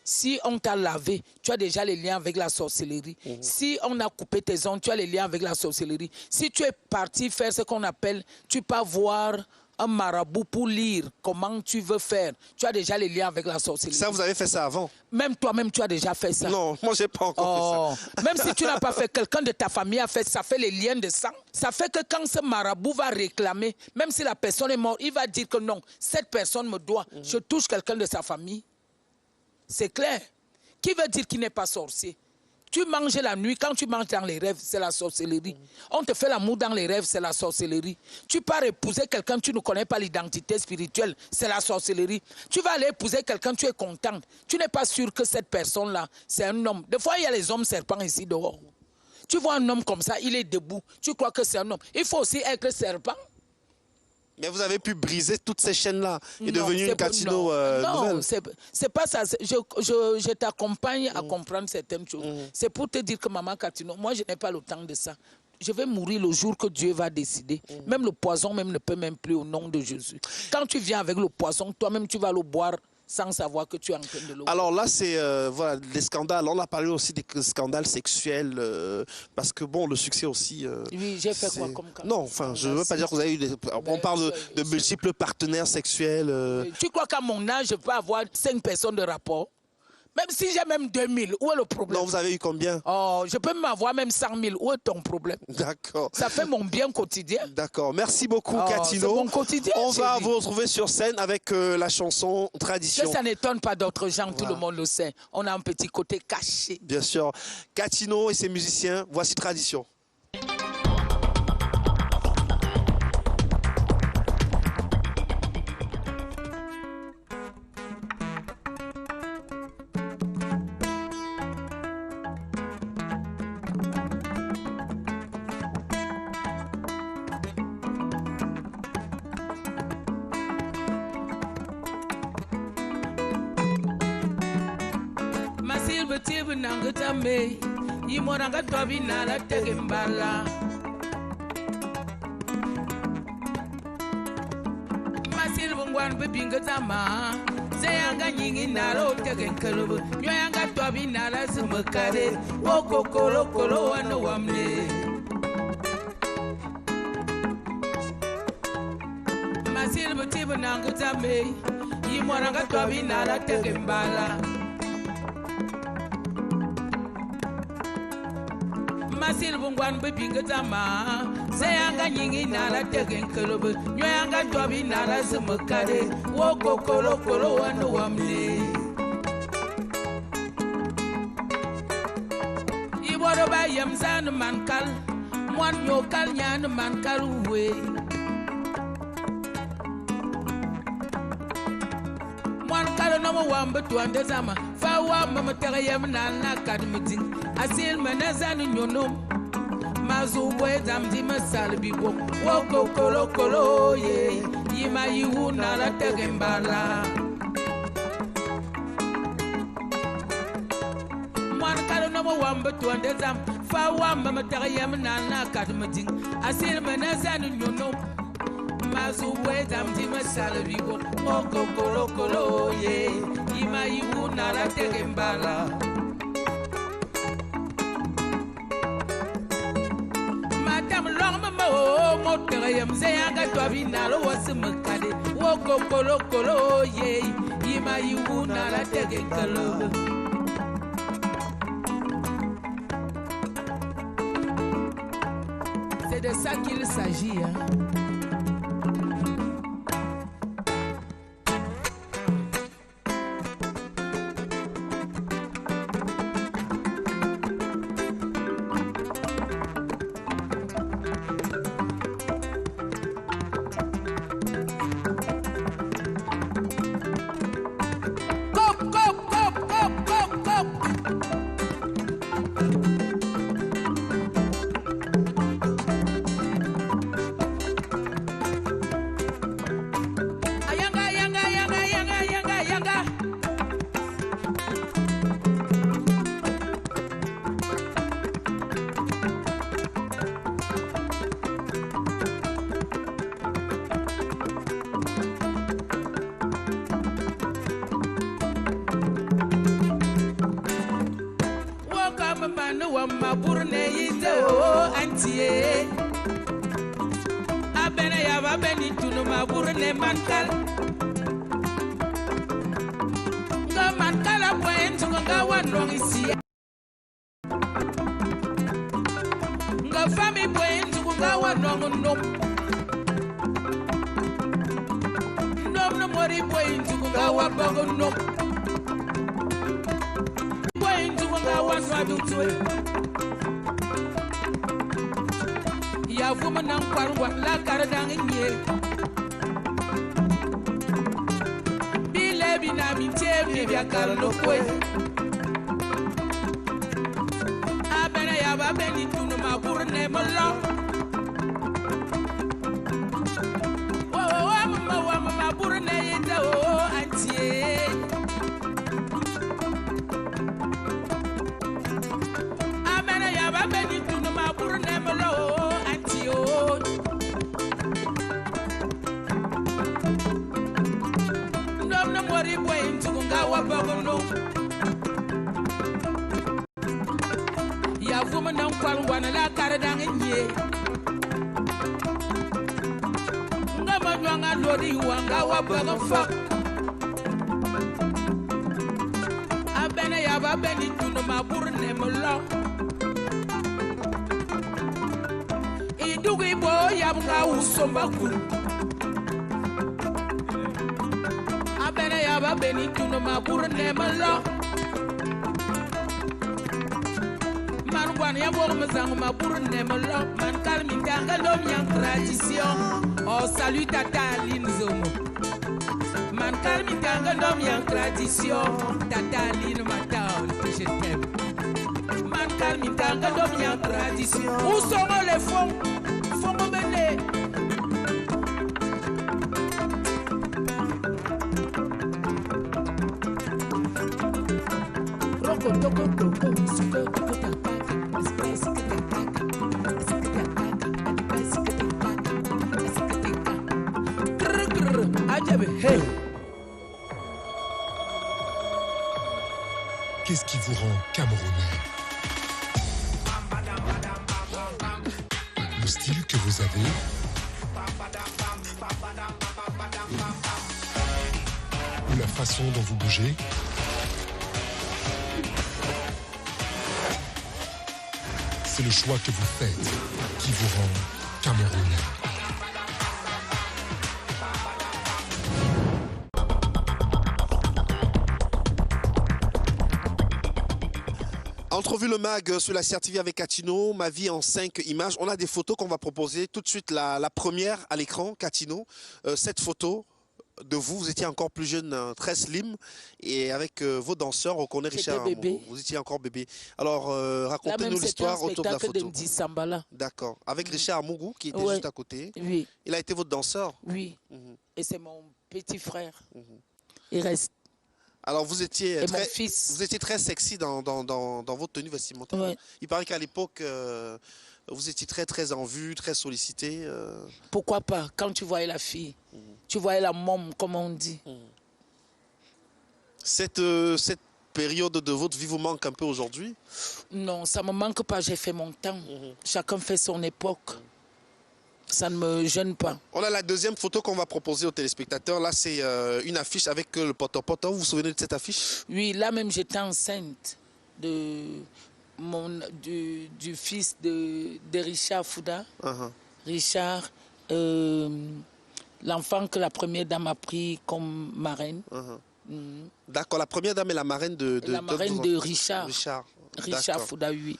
Si on t'a lavé, tu as déjà les liens avec la sorcellerie. Si on a coupé tes ongles, tu as les liens avec la sorcellerie. Si tu es parti faire ce qu'on appelle, tu peux voir un marabout pour lire comment tu veux faire. Tu as déjà les liens avec la sorcellerie. Ça, vous avez fait ça avant? Même toi-même, tu as déjà fait ça. Non, moi, je n'ai pas encore fait ça. Même si tu n'as pas fait, quelqu'un de ta famille a fait, ça fait les liens de sang. Ça fait que quand ce marabout va réclamer, même si la personne est morte, il va dire que non, cette personne me doit. Je touche quelqu'un de sa famille. C'est clair. Qui veut dire qu'il n'est pas sorcier? Tu manges la nuit, quand tu manges dans les rêves, c'est la sorcellerie. On te fait l'amour dans les rêves, c'est la sorcellerie. Tu pars épouser quelqu'un, tu ne connais pas l'identité spirituelle, c'est la sorcellerie. Tu vas aller épouser quelqu'un, tu es content. Tu n'es pas sûr que cette personne-là, c'est un homme. Des fois, il y a les hommes serpents ici dehors. Tu vois un homme comme ça, il est debout. Tu crois que c'est un homme. Il faut aussi être serpent. Mais vous avez pu briser toutes ces chaînes-là et devenir une Catino nouvelle. Non, c'est pas ça. Je t'accompagne à comprendre certaines choses. C'est pour te dire que maman Catino, moi je n'ai pas le temps de ça. Je vais mourir le jour que Dieu va décider. Même le poison même ne peut même plus au nom de Jésus. Quand tu viens avec le poison, toi-même tu vas le boire sans savoir que tu es en train de l'eau. Alors là, c'est voilà, des scandales. On a parlé aussi des scandales sexuels, parce que bon, le succès aussi... oui, j'ai fait quoi comme cas? Non, enfin, je ne veux pas dire que vous avez eu... On parle de multiples partenaires sexuels. Tu crois qu'à mon âge, je peux avoir 5 personnes de rapport? Même si j'ai même 2000, où est le problème? Non, vous avez eu combien? Oh, je peux m'avoir même 100 000. Où est ton problème? D'accord. Ça fait mon bien quotidien. D'accord. Merci beaucoup, Catino. C'est mon quotidien. On va vous retrouver sur scène avec la chanson Tradition. Ça n'étonne pas d'autres gens, tout le monde le sait. On a un petit côté caché. Bien sûr. Catino et ses musiciens, voici Tradition. Tibu nangata me, imoranga tobi nala tegembala. Masil bungwan bebinga tama, zayanga nyingi nala tegenkelubu, nyoyanga tobi nala zumukare, woko kolo kolo wano wamle. Masil tibu nangata me, imoranga tobi nala tegembala. Masil bungwan bebinga tama, zayanga nyingi nala tegenkelubu, nyoyanga tobi nala zumukare, woko kolo kolo wano wamle. Iboro ba yamzan mankal, mwan nyokal nyan mankal uwe. Mwan kalo nomo wamba tuande zama, fa wamba mtere yem nana kadmiting. Asil manazanu nyonom, mazubwe zamdi masalbibo, woko kolo kolo ye, yima yiwu nala tegembala. wamba tuande zam fa wamba matariyam nana kadmajing asil manazan nyono mazu wezam di masala bigo oko kolo kolo ye ima ibu nara tegembala madam long mo motariyam zayanga twabinalo wasmakade oko kolo kolo ye ima ibu nara tegembala. C'est de ça qu'il s'agit. Hein. Ma burne yite o antie abena ya ba beni tunu ma burne mankal nga mankal apwen tunga nga wanong isi nga fami pwen tunga nga wanong nom nom no mori pwen tunga nga wabago nom pwen tunga nga wanwa dutwe ya fuma nang parwa la karadang nye bile bina minche bibia karlo kwe abena ya ba beni tunu ma burne molo wa mama burne yita o antie abena ya ba beni tunu ma burne molo ya fuma nan kwal wana la karadang nye nga manwanga lodi wanga wabaga fak abena ya ba beni tunu ma burne molo idugi bo ya mga usomba kun abena ya ba beni tunu ma burne molo man wan ya bo mazang ma burne molo man kalmi tanga lom yang tradition oh salut tata Aline Zomo man kalmi tanga lom yang tradition tata Aline Mataol je t'aime man kalmi tanga lom yang tradition où sont les fonds fonds bele hey. Qu'est-ce qui vous rend camerounais? Le style que vous avez? Ou la façon dont vous bougez? C'est le choix que vous faites qui vous rend camerounais. Entrevue le mag sur la CRTV avec Katino, ma vie en 5 images. On a des photos qu'on va proposer tout de suite. La première à l'écran, Katino. Cette photo de vous, vous étiez encore plus jeune, très slim, et avec vos danseurs, on connaît Richard. Vous étiez encore bébé. Alors, racontez-nous l'histoire autour de la photo. D'accord. Avec Richard Amougou qui était juste à côté. Oui. Il a été votre danseur? Oui. Et c'est mon petit frère. Il reste. Alors vous étiez, mon fils. Vous étiez très sexy dans votre tenue vestimentaire. Ouais. Il paraît qu'à l'époque, vous étiez très en vue, très sollicité. Pourquoi pas? Quand tu voyais la fille, tu voyais la môme, comme on dit. Cette période de votre vie vous manque un peu aujourd'hui? Non, ça ne me manque pas, j'ai fait mon temps. Chacun fait son époque. Ça ne me gêne pas. On a la deuxième photo qu'on va proposer aux téléspectateurs. Là, c'est une affiche avec le poto-poto. Vous vous souvenez de cette affiche? Oui, là même, j'étais enceinte du fils de Richard Fouda. Richard, l'enfant que la première dame a pris comme marraine. D'accord, la première dame est la marraine de Richard. Richard Fouda, oui.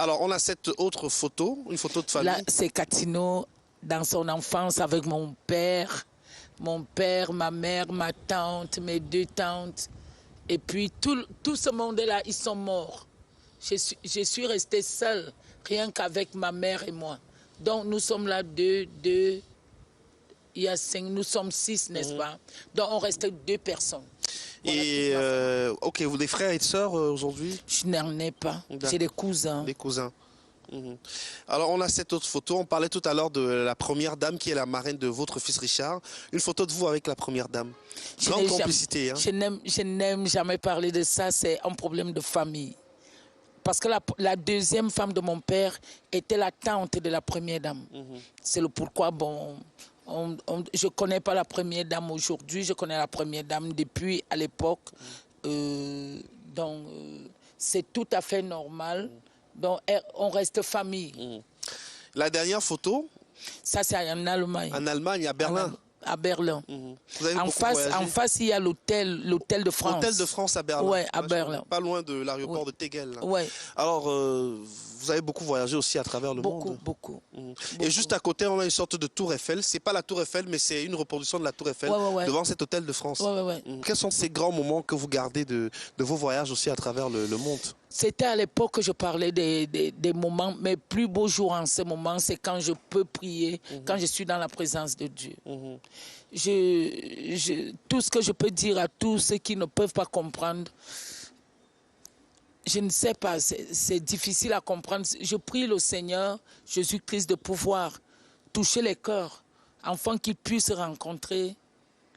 Alors, on a cette autre photo, une photo de famille. Là, c'est Catino dans son enfance avec mon père, ma mère, ma tante, mes deux tantes. Et puis, tout ce monde-là, ils sont morts. Je suis restée seule, rien qu'avec ma mère et moi. Donc, nous sommes là il y a 5, nous sommes 6, n'est-ce pas? Donc, on reste 2 personnes. Voilà. Et, ok, vous des frères et sœurs aujourd'hui? Je n'en ai pas. J'ai des cousins. Des cousins. Alors, on a cette autre photo. On parlait tout à l'heure de la première dame qui est la marraine de votre fils Richard. Une photo de vous avec la première dame. Grande complicité. Je n'aime jamais parler de ça. C'est un problème de famille. Parce que la deuxième femme de mon père était la tante de la première dame. C'est le pourquoi, bon... je ne connais pas la première dame aujourd'hui, je connais la première dame depuis à l'époque. Donc, c'est tout à fait normal. Donc, on reste famille. La dernière photo? Ça, c'est en Allemagne. En Allemagne, à Berlin? À Berlin. Vous avez en face, il y a l'hôtel de France. L'hôtel de France à Berlin? Oui, à Berlin. Pas loin de l'aéroport de Tegel. Oui. Alors, vous avez beaucoup voyagé aussi à travers le monde? Beaucoup. Et juste à côté, on a une sorte de tour Eiffel. C'est pas la tour Eiffel, mais c'est une reproduction de la tour Eiffel devant cet hôtel de France. Quels sont ces grands moments que vous gardez de vos voyages aussi à travers le monde? C'était à l'époque que je parlais des moments, mes plus beaux jours en ce moment, c'est quand je peux prier, quand je suis dans la présence de Dieu. Tout ce que je peux dire à tous ceux qui ne peuvent pas comprendre, je ne sais pas, c'est difficile à comprendre. Je prie le Seigneur, Jésus-Christ, de pouvoir toucher les cœurs, afin qu'ils puissent rencontrer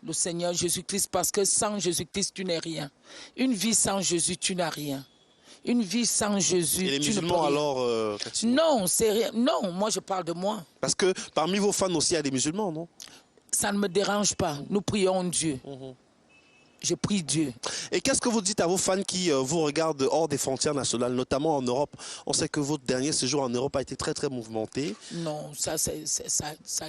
le Seigneur Jésus-Christ, parce que sans Jésus-Christ, tu n'es rien. Une vie sans Jésus, tu n'as rien. Une vie sans Jésus, et les tu ne peux musulmans rien. alors Non, c'est rien. Non, moi je parle de moi. Parce que parmi vos fans aussi, il y a des musulmans, non? Ça ne me dérange pas. Nous prions Dieu. Je prie Dieu. Et qu'est-ce que vous dites à vos fans qui vous regardent hors des frontières nationales, notamment en Europe? On sait que votre dernier séjour en Europe a été très mouvementé. Non, ça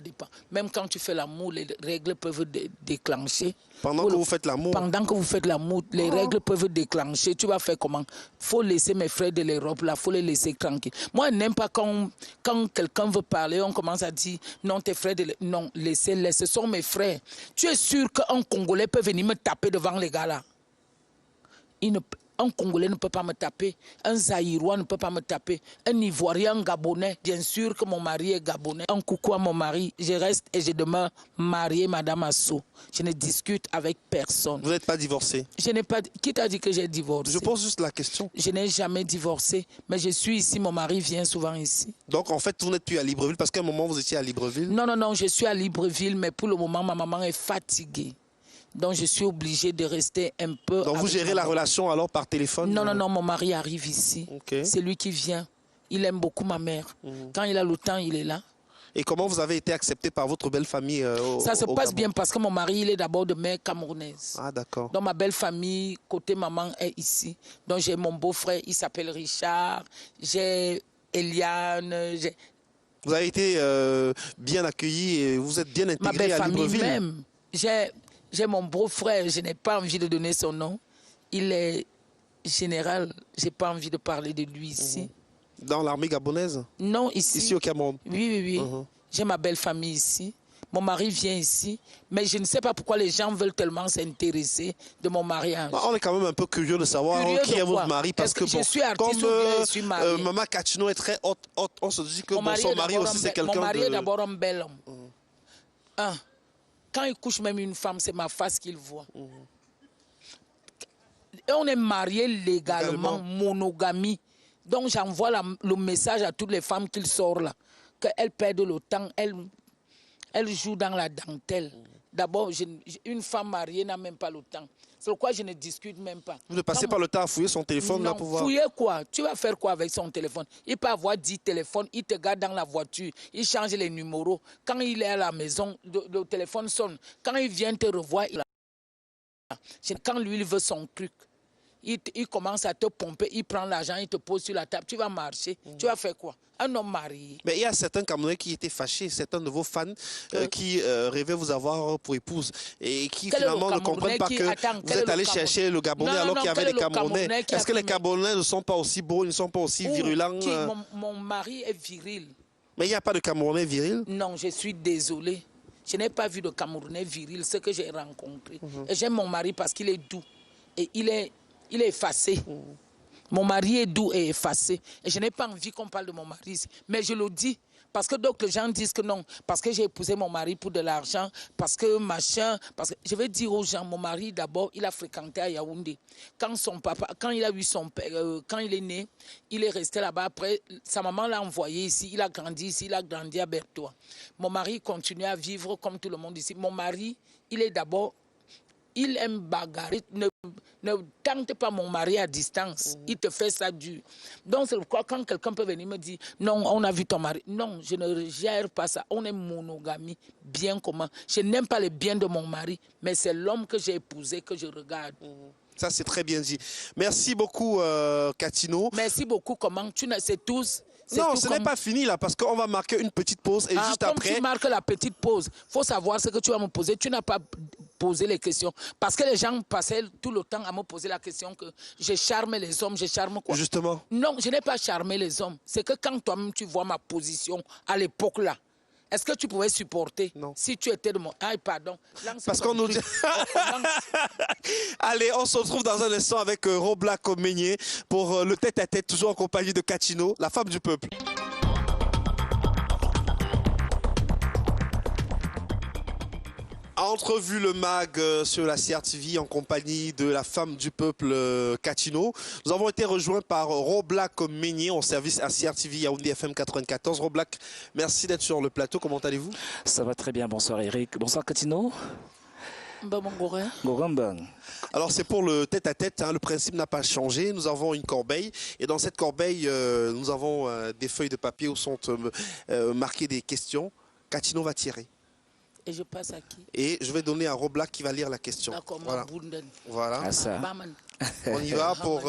dépend. Même quand tu fais l'amour, les règles peuvent déclencher. Pendant que vous faites l'amour? Pendant que vous faites l'amour, les règles peuvent déclencher. Tu vas faire comment? Il faut laisser mes frères de l'Europe, là, il faut les laisser tranquilles. Moi, je n'aime pas quand quelqu'un veut parler, on commence à dire, non, tes frères de l'Europe. Non, laissez-les, ce sont mes frères. Tu es sûr qu'un Congolais peut venir me taper devant les gars là? Un Congolais ne peut pas me taper, un Zaïrois ne peut pas me taper, un Ivoirien, un Gabonais. Bien sûr que mon mari est Gabonais. Un coucou à mon mari, je reste et je demeure mariée, Madame Assou. Je ne discute avec personne. Vous n'êtes pas divorcé? Je n'ai pas. Qui t'a dit que j'ai divorcé? Je pose juste la question. Je n'ai jamais divorcé, mais je suis ici, mon mari vient souvent ici. Donc en fait, vous n'êtes plus à Libreville parce qu'à un moment vous étiez à Libreville? Non, je suis à Libreville, mais pour le moment, ma maman est fatiguée. Donc, je suis obligée de rester un peu... Donc, vous gérez la relation alors par téléphone? Non, mon mari arrive ici. Okay. C'est lui qui vient. Il aime beaucoup ma mère. Quand il a le temps, il est là. Et comment vous avez été accepté par votre belle famille Ça se passe bien parce que mon mari, il est d'abord de mère camerounaise. Ah, d'accord. Donc, ma belle famille, côté maman, est ici. Donc, j'ai mon beau-frère, il s'appelle Richard. J'ai Eliane, Vous avez été bien accueilli et vous êtes bien intégré à Libreville? Ma belle famille même. J'ai mon beau-frère, je n'ai pas envie de donner son nom. Il est général, je n'ai pas envie de parler de lui ici. Dans l'armée gabonaise? Non, ici. Ici au Cameroun? Oui. J'ai ma belle famille ici. Mon mari vient ici. Mais je ne sais pas pourquoi les gens veulent tellement s'intéresser de mon mariage. On est quand même un peu curieux de savoir qui est votre mari. Parce que je suis artiste ou bien je suis mariée. Maman Catino est très haute, on se dit que son mari aussi c'est quelqu'un de... Mon mari est d'abord un bel homme. Quand il couche même une femme, c'est ma face qu'il voit. Et on est mariés légalement, monogamie. Donc j'envoie le message à toutes les femmes qui sortent là, qu'elles perdent le temps, elles jouent dans la dentelle. D'abord, une femme mariée n'a même pas le temps. C'est pourquoi je ne discute même pas. Vous ne passez pas le temps à fouiller son téléphone non, là pour voir. Fouiller quoi? Tu vas faire quoi avec son téléphone? Il peut avoir 10 téléphones, il te garde dans la voiture, il change les numéros. Quand il est à la maison, le téléphone sonne. Quand il vient te revoir, quand lui il veut son truc, il commence à te pomper, il prend l'argent, il te pose sur la table. Tu vas marcher, tu vas faire quoi? Un homme marié. Mais il y a certains Camerounais qui étaient fâchés, certains de vos fans qui rêvaient vous avoir pour épouse et qui finalement ne comprennent pas que vous êtes allé chercher le Gabonais alors qu'il y avait des Camerounais. Est-ce que les Camerounais ne sont pas aussi beaux, ils ne sont pas aussi virulents? Mon mari est viril. Mais il n'y a pas de Camerounais viril? Non, je suis désolée. Je n'ai pas vu de Camerounais viril, ce que j'ai rencontré. Et j'aime mon mari parce qu'il est doux et il est effacé. Mon mari est doux et effacé. Et je n'ai pas envie qu'on parle de mon mari. Mais je le dis. Parce que d'autres gens disent que non. Parce que j'ai épousé mon mari pour de l'argent. Parce que machin. Parce que je vais dire aux gens, mon mari d'abord, il a fréquenté à Yaoundé. Quand son papa, quand il a eu son père, quand il est né, il est resté là-bas. Après, sa maman l'a envoyé ici. Il a grandi ici. Il a grandi à Bertois. Mon mari continue à vivre comme tout le monde ici. Mon mari, il est d'abord... Il aime bagarrer. Ne tente pas mon mari à distance. Il te fait ça dur. Donc, c'est pourquoi quand quelqu'un peut venir me dire « Non, on a vu ton mari. » Non, je ne gère pas ça. On est monogamie. Bien comment. Je n'aime pas les biens de mon mari, mais c'est l'homme que j'ai épousé que je regarde. Ça, c'est très bien dit. Merci beaucoup, Katino. Merci beaucoup. Comment tu c'est tous... Non, ce n'est pas fini là, parce qu'on va marquer une petite pause et juste après... Comme tu marques la petite pause, il faut savoir ce que tu vas me poser. Tu n'as pas posé les questions. Parce que les gens passaient tout le temps à me poser la question que je charme les hommes, je charme quoi? Justement. Non, je n'ai pas charmé les hommes. C'est que quand toi-même tu vois ma position à l'époque là, est-ce que tu pouvais supporter? Non. Si tu étais de mon... Ah, pardon. Parce qu'on nous dit... Allez, on se retrouve dans un instant avec Robla Meigné pour le tête-à-tête, toujours en compagnie de Katino, la femme du peuple. Entrevue le MAG sur la CRTV en compagnie de la femme du peuple Katino. Nous avons été rejoints par Roblack Meigné en service à CRTV Yaoundé FM 94. Roblack, merci d'être sur le plateau. Comment allez-vous? Ça va très bien. Bonsoir Eric. Bonsoir Katino. Alors c'est pour le tête-à-tête, hein, le principe n'a pas changé. Nous avons une corbeille et dans cette corbeille, nous avons des feuilles de papier où sont marquées des questions. Katino va tirer. Et je passe à qui? Et je vais donner à Roblack qui va lire la question. Voilà. Voilà. Ah, ça. On y va pour...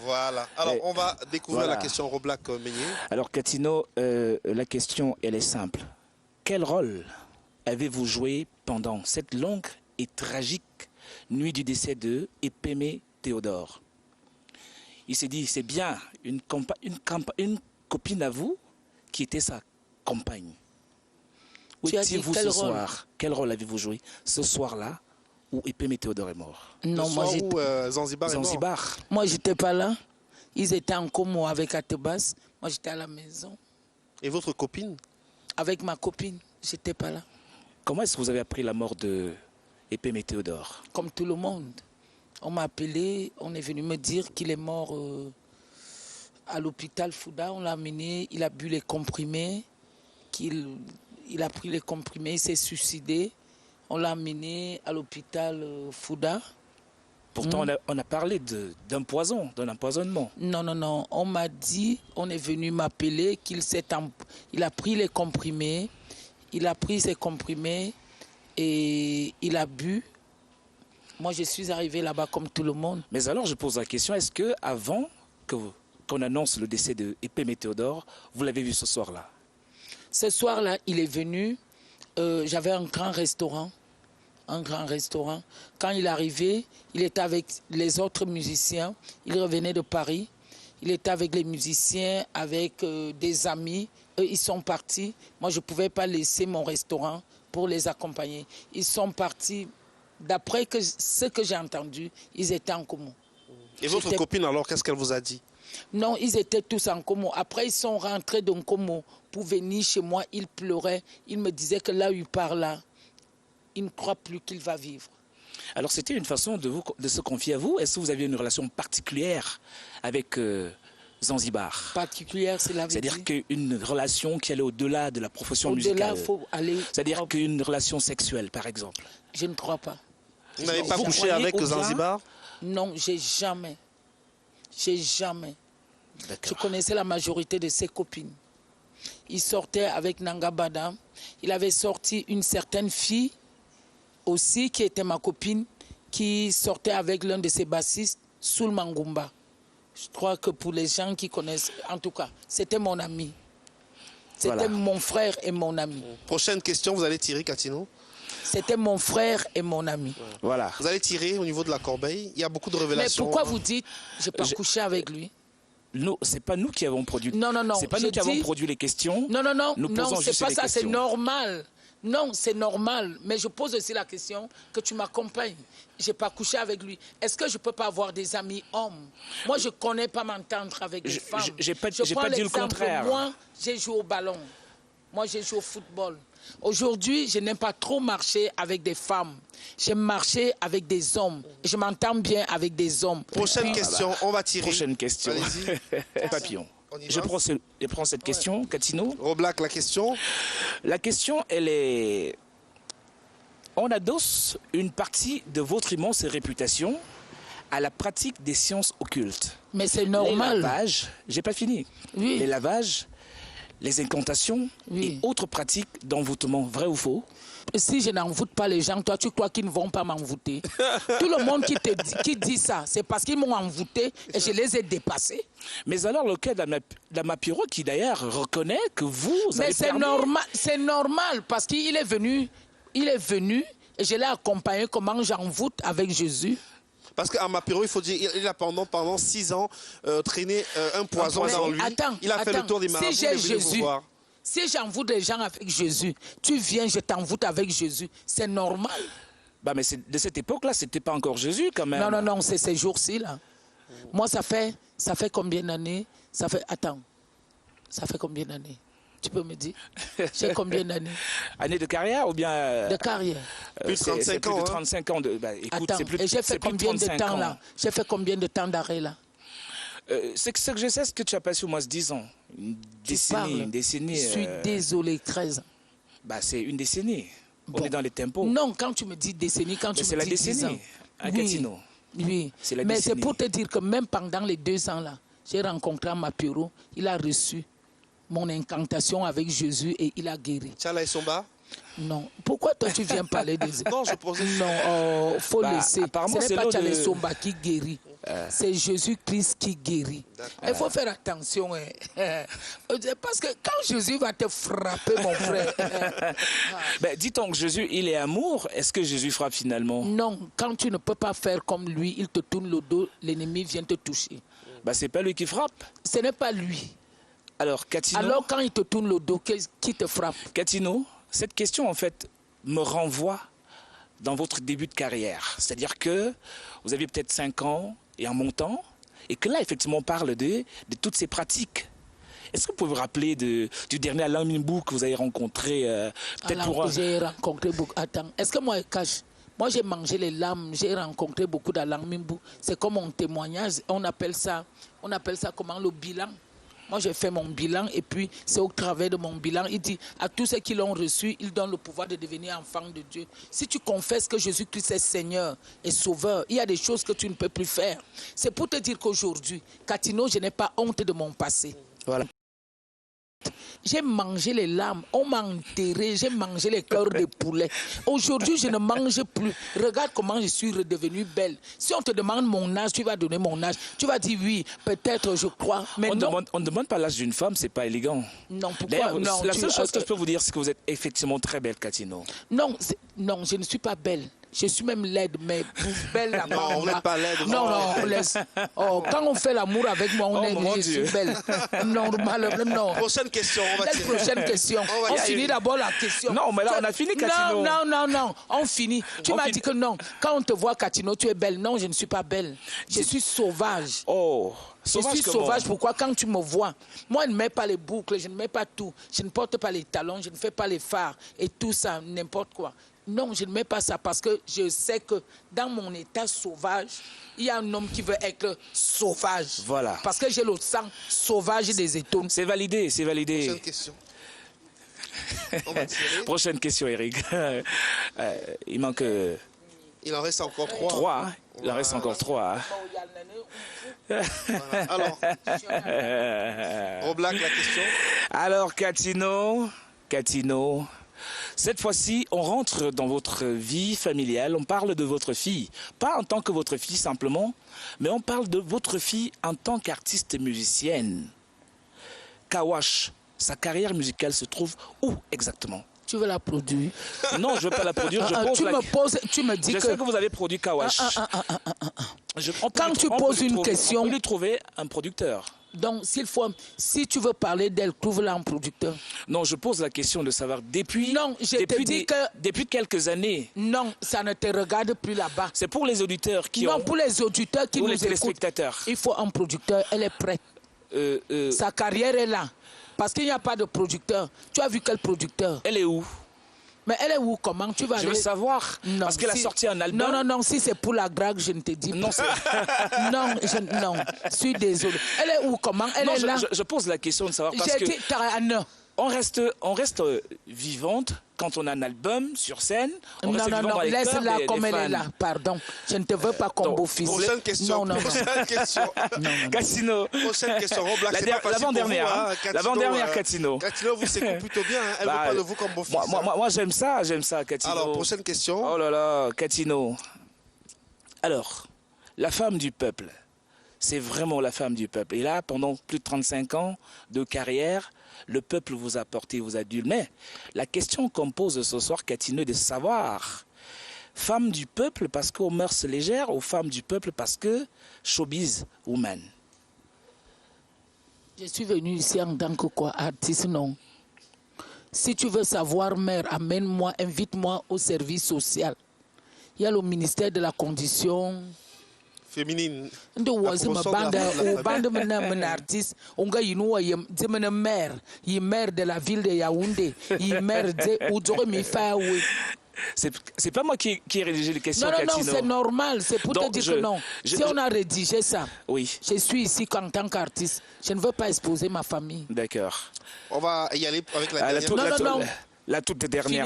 Voilà. Alors, on va découvrir la question Roblack Meigné. Alors, Katino, la question, elle est simple. Quel rôle avez-vous joué pendant cette longue et tragique nuit du décès de Epeme Théodore? Il s'est dit, c'est bien une copine à vous qui était sa compagne. Où étiez-vous ce soir? Quel rôle avez-vous joué ce soir-là où Epeme Théodore est mort? Non, moi j'étais... Zanzibar. Moi, j'étais pas là. Ils étaient en Como avec Atebas. Moi, j'étais à la maison. Et votre copine? Avec ma copine. J'étais pas là. Comment est-ce que vous avez appris la mort de Epeme Théodore? Comme tout le monde. On m'a appelé, on est venu me dire qu'il est mort à l'hôpital Fouda. On l'a amené, il a bu les comprimés, il a pris les comprimés, il s'est suicidé. On l'a amené à l'hôpital Fouda. Pourtant, on a parlé d'un poison, d'un empoisonnement. Non, non, non. On m'a dit, on est venu m'appeler il a pris les comprimés. Il a pris ses comprimés et il a bu. Moi, je suis arrivé là-bas comme tout le monde. Mais alors, je pose la question, est-ce qu'avant qu'on annonce le décès de Epeme Théodore, vous l'avez vu ce soir-là? Ce soir-là, il est venu. J'avais un grand restaurant. Quand il est arrivé, il était avec les autres musiciens. Il revenait de Paris. Il était avec les musiciens, avec des amis. Eux, ils sont partis. Moi, je ne pouvais pas laisser mon restaurant pour les accompagner. Ils sont partis. D'après ce que j'ai entendu, ils étaient en Como. Et votre copine, alors, qu'est-ce qu'elle vous a dit? Non, ils étaient tous en Como. Après, ils sont rentrés dans Como pour venir chez moi. Ils pleuraient. Ils me disaient que là où il part là, il ne croit plus qu'il va vivre. Alors c'était une façon de se confier à vous. Est-ce que vous aviez une relation particulière avec Zanzibar? Particulière, c'est la vérité. C'est-à-dire qu'une relation qui allait au-delà de la profession musicale. Au-delà, il faut aller... C'est-à-dire qu'une relation sexuelle, par exemple. Je ne crois pas. Vous n'avez pas couché avec Zanzibar? Non, j'ai jamais. J'ai jamais. Je connaissais la majorité de ses copines. Il sortait avec Nanga Bada. Il avait sorti une certaine fille aussi qui était ma copine, qui sortait avec l'un de ses bassistes, Soul Mangumba. Je crois que pour les gens qui connaissent, en tout cas, c'était mon ami. C'était mon frère et mon ami. Prochaine question, vous allez tirer, Katino? C'était mon frère et mon ami. Voilà. Vous allez tirer au niveau de la corbeille. Il y a beaucoup de révélations. Mais pourquoi vous dites, je n'ai pas couché avec lui? Non, c'est pas nous qui avons produit. Non, non, non. C'est pas nous qui avons produit les questions. Non, non, non. Nous non, c'est pas ça, c'est questions. normal. Non, c'est normal. Mais je pose aussi la question que tu m'accompagnes. Je n'ai pas couché avec lui. Est-ce que je ne peux pas avoir des amis hommes? Moi, je ne connais pas m'entendre avec des femmes. J'ai pas dit le contraire. Moi, j'ai joué au ballon. Moi, j'ai joué au football. Aujourd'hui, je n'aime pas trop marcher avec des femmes. J'aime marcher avec des hommes. Je m'entends bien avec des hommes. Prochaine question, on va tirer. Prochaine question. Papillon. Je prends cette question, Katino. Roblac, la question. La question, elle est... On adosse une partie de votre immense réputation à la pratique des sciences occultes. Mais c'est normal. Les lavages, j'ai pas fini. Oui. Les lavages, les incantations et autres pratiques d'envoûtement, vrai ou faux? Si je n'envoûte pas les gens, toi, tu crois qu'ils ne vont pas m'envoûter? Tout le monde qui dit ça, c'est parce qu'ils m'ont envoûté et je les ai dépassés. Mais alors, le cas d'Amapiro, qui d'ailleurs reconnaît que vous avez c'est normal, parce qu'il est venu, et je l'ai accompagné comment j'envoûte avec Jésus. Parce qu'Amapiro, il faut dire, il a pendant 6 ans traîné un poison dans lui. Il a fait le tour des marabouts. Si j'ai Jésus, si j'envoûte les gens avec Jésus, tu viens, je t'envoûte avec Jésus, c'est normal. Bah mais de cette époque-là, c'était pas encore Jésus quand même. Non, non, non, c'est ces jours-ci là. Moi, ça fait combien d'années? Ça fait combien d'années? Tu peux me dire? J'ai combien d'années? Années de carrière ou bien... De carrière. Plus de 35 ans. Plus de 35 ans. Écoute, attends, et j'ai fait combien de temps là? J'ai fait combien de temps d'arrêt là? C'est que je sais ce que tu as passé au moins 10 ans. Une décennie. Je suis désolé, 13 ans. Bah, c'est une décennie. Bon. On est dans les tempos. Non, quand tu me dis décennie, quand tu me dis 10 ans. C'est la décennie, à Katino. Oui, mais c'est pour te dire que même pendant les 2 ans là, j'ai rencontré Amapiro, il a reçu mon incantation avec Jésus et il a guéri. Tchala et Somba? Non. Pourquoi toi tu viens parler des... Non, je posais... Non, faut laisser. Ce n'est pas Tchala et Somba qui guérit. C'est Jésus-Christ qui guérit. Il faut faire attention. Parce que quand Jésus va te frapper, mon frère... Dit-on que Jésus, il est amour, est-ce que Jésus frappe finalement? Non, quand tu ne peux pas faire comme lui, il te tourne le dos, l'ennemi vient te toucher. C'est pas lui qui frappe. Ce n'est pas lui. Alors, Katino... Alors, quand il te tourne le dos, qui te frappe? Katino, cette question, en fait, me renvoie dans votre début de carrière. C'est-à-dire que vous aviez peut-être 5 ans et en montant, et que là, effectivement, on parle de toutes ces pratiques. Est-ce que vous pouvez vous rappeler du dernier Alain Mimbou que vous avez rencontré J'ai rencontré beaucoup. Attends, est-ce que moi, je cache? Moi, j'ai mangé les lames, j'ai rencontré beaucoup d'Alain Mimbou. C'est comme un témoignage, on appelle ça comment, le bilan. Moi, j'ai fait mon bilan et puis c'est au travers de mon bilan, il dit à tous ceux qui l'ont reçu, il donne le pouvoir de devenir enfant de Dieu. Si tu confesses que Jésus-Christ est Seigneur et Sauveur, il y a des choses que tu ne peux plus faire. C'est pour te dire qu'aujourd'hui, Katino, je n'ai pas honte de mon passé. Voilà. J'ai mangé les lames, on m'a enterré, j'ai mangé les cœurs de poulet. Aujourd'hui, je ne mange plus. Regarde comment je suis redevenue belle. Si on te demande mon âge, tu vas donner mon âge. Tu vas dire oui, peut-être, je crois. Mais on ne demande pas l'âge d'une femme, c'est pas élégant. Non, pourquoi? La seule chose que je peux vous dire, c'est que vous êtes effectivement très belle, Katino. Non, je ne suis pas belle. Je suis même laide, mais belle là-bas. Non, on n'est pas laide. Non, on laisse. Quand on fait l'amour avec moi, je suis belle. Normalement, non. Prochaine question. Prochaine question. On finit d'abord la question. Non, mais là, on a fini, Katino. Non. On finit. Tu m'as dit que non. Quand on te voit, Katino, tu es belle. Non, je ne suis pas belle. Je suis sauvage. Oh. Je suis sauvage. Pourquoi? Quand tu me vois, moi, je ne mets pas les boucles, je ne mets pas tout. Je ne porte pas les talons, je ne fais pas les fards et tout ça, n'importe quoi. Non, je ne mets pas ça parce que je sais que dans mon état sauvage, il y a un homme qui veut être sauvage. Voilà. Parce que j'ai le sang sauvage des étoiles. C'est validé, c'est validé. Prochaine question. On va tirer. Prochaine question, Eric. Il manque... Il en reste encore 3. 3. Hein. Il en reste encore 3. Hein. Voilà. Alors, Roblac, la question. Alors, Catino, cette fois-ci, on rentre dans votre vie familiale, on parle de votre fille. Pas en tant que votre fille simplement, mais on parle de votre fille en tant qu'artiste musicienne. Kawash, sa carrière musicale se trouve où exactement? Tu veux la produire? Non, je ne veux pas la produire. Tu me dis je que... sais que vous avez produit Kawash. Quand tu poses une question... On peut lui trouver un producteur. Donc, si tu veux parler d'elle, trouve-la un producteur. Non, je pose la question de savoir depuis... Non, depuis quelques années. Non, ça ne te regarde plus là-bas. C'est pour les auditeurs qui ont... Non, pour les auditeurs qui pour nous les téléspectateurs. Écoutent. Il faut un producteur, elle est prête. Sa carrière est là. Parce qu'il n'y a pas de producteur. Tu as vu quel producteur? Elle est où? Mais elle est où? Comment tu vas aller? Je veux savoir. Non, parce qu'elle a sorti un album. Non, si c'est pour la drague, je ne te dis pas. Non, non, je suis désolé. Elle est où? Comment? Elle est là. Je pose la question de savoir parce que... On reste vivante quand on a un album sur scène. Non, laisse-la comme elle est là. Pardon, je ne te veux pas comme beau-fils. Prochaine question. Prochaine question. Catino. Prochaine question. L'avant-dernière, Catino. Catino, vous s'écoutez plutôt bien. Hein? Elle ne veut pas de vous comme beau-fils. Moi, j'aime ça, Catino. Alors, prochaine question. Oh là là, Catino. Alors, la femme du peuple, c'est vraiment la femme du peuple. Et là, pendant plus de 35 ans de carrière, le peuple vous a porté, vous a dû. Mais la question qu'on pose ce soir, Catino, est de savoir, femme du peuple parce qu'aux mœurs légères ou femme du peuple parce que showbiz woman? Je suis venu ici en tant que quoi, artiste, non. Si tu veux savoir, mère, amène-moi, invite-moi au service social. Il y a le ministère de la condition... féminine. Artiste, on a une maire, maire de la ville de Yaoundé, maire de c'est pas moi qui ai rédigé les questions, Catino. Non, c'est normal, c'est pour te dire que non. Si on a rédigé ça, oui. Je suis ici en tant qu'artiste, je ne veux pas exposer ma famille. D'accord. On va y aller avec la dernière. La toute dernière.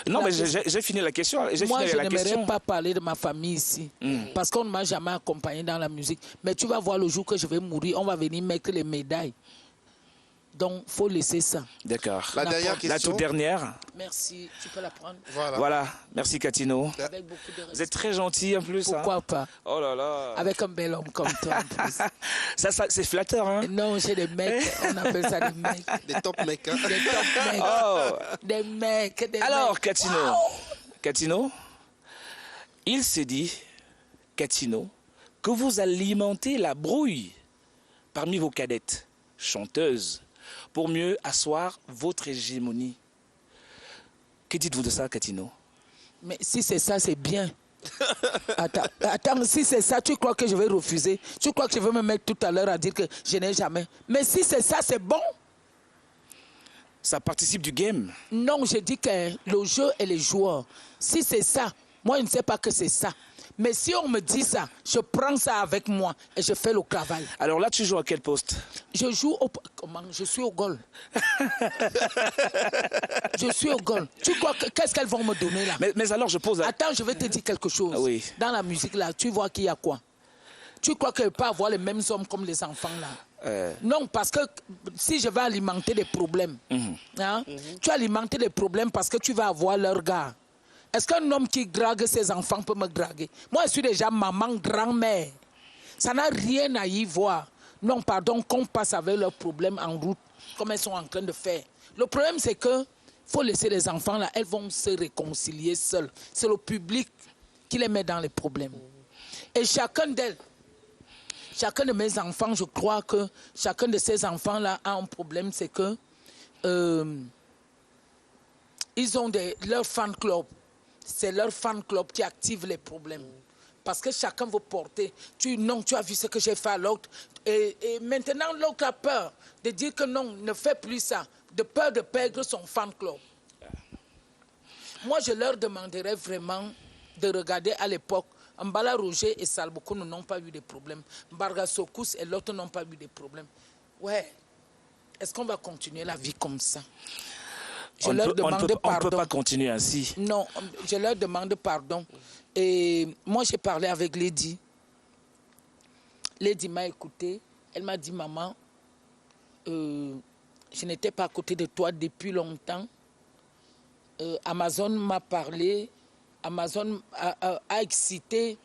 Non, mais j'ai fini la question. Moi, je n'aimerais pas parler de ma famille ici. Parce qu'on ne m'a jamais accompagné dans la musique. Mais tu vas voir le jour que je vais mourir, on va venir mettre les médailles. Donc, il faut laisser ça. D'accord. La dernière question. La toute dernière. Merci. Tu peux la prendre. Voilà. Merci, Catino. Avec beaucoup de respect. Vous êtes très gentil en plus. Pourquoi pas? Oh là là. Avec un bel homme comme toi en plus. Ça c'est flatteur, hein? Non, j'ai des mecs. On appelle ça des mecs. Des top mecs, hein? Des top mecs. Oh. Des mecs. Alors, Catino. Catino, il s'est dit, Catino, que vous alimentez la brouille parmi vos cadettes, chanteuses, pour mieux asseoir votre hégémonie. Que dites-vous de ça, Catino? Mais si c'est ça, c'est bien. Attends, si c'est ça, tu crois que je vais refuser? Tu crois que je vais me mettre tout à l'heure à dire que je n'ai jamais? Mais si c'est ça, c'est bon. Ça participe du game. Non, je dis que le jeu et les joueurs. Si c'est ça, moi je ne sais pas que c'est ça. Mais si on me dit ça, je prends ça avec moi et je fais le travail. Alors là, tu joues à quel poste? Je joue au... Comment? Je suis au goal. Je suis au goal. Tu crois qu'est-ce qu'elles vont me donner là? Mais alors, je pose... Attends, je vais te dire quelque chose. Ah oui. Dans la musique là, tu vois qu'il y a quoi? Tu crois qu'elle peut avoir les mêmes hommes comme les enfants là? Non, parce que si je vais alimenter des problèmes, tu alimentes des problèmes parce que tu vas avoir leur gars. Est-ce qu'un homme qui drague ses enfants peut me draguer? Moi, je suis déjà maman, grand-mère. Ça n'a rien à y voir. Non, pardon, qu'on passe avec leurs problèmes en route, comme elles sont en train de faire. Le problème, c'est que faut laisser les enfants là, elles vont se réconcilier seules. C'est le public qui les met dans les problèmes. Et chacun d'elles, chacun de mes enfants, je crois que chacun de ces enfants-là a un problème, c'est que ils ont leur fan club. C'est leur fan club qui active les problèmes. Parce que chacun veut porter. Non, tu as vu ce que j'ai fait à l'autre. Et maintenant, l'autre a peur de dire que non, ne fais plus ça. De peur de perdre son fan club. Moi, je leur demanderais vraiment de regarder à l'époque. Mbala Roger et Salboko n'ont pas eu de problème. Mbarga Sokous et l'autre n'ont pas eu de problème. Ouais. Est-ce qu'on va continuer la vie comme ça? On ne peut pas continuer ainsi. Non, je leur demande pardon. Et moi, j'ai parlé avec Lady. Lady m'a écouté. Elle m'a dit, maman, je n'étais pas à côté de toi depuis longtemps. Amazon m'a parlé. Amazon a excité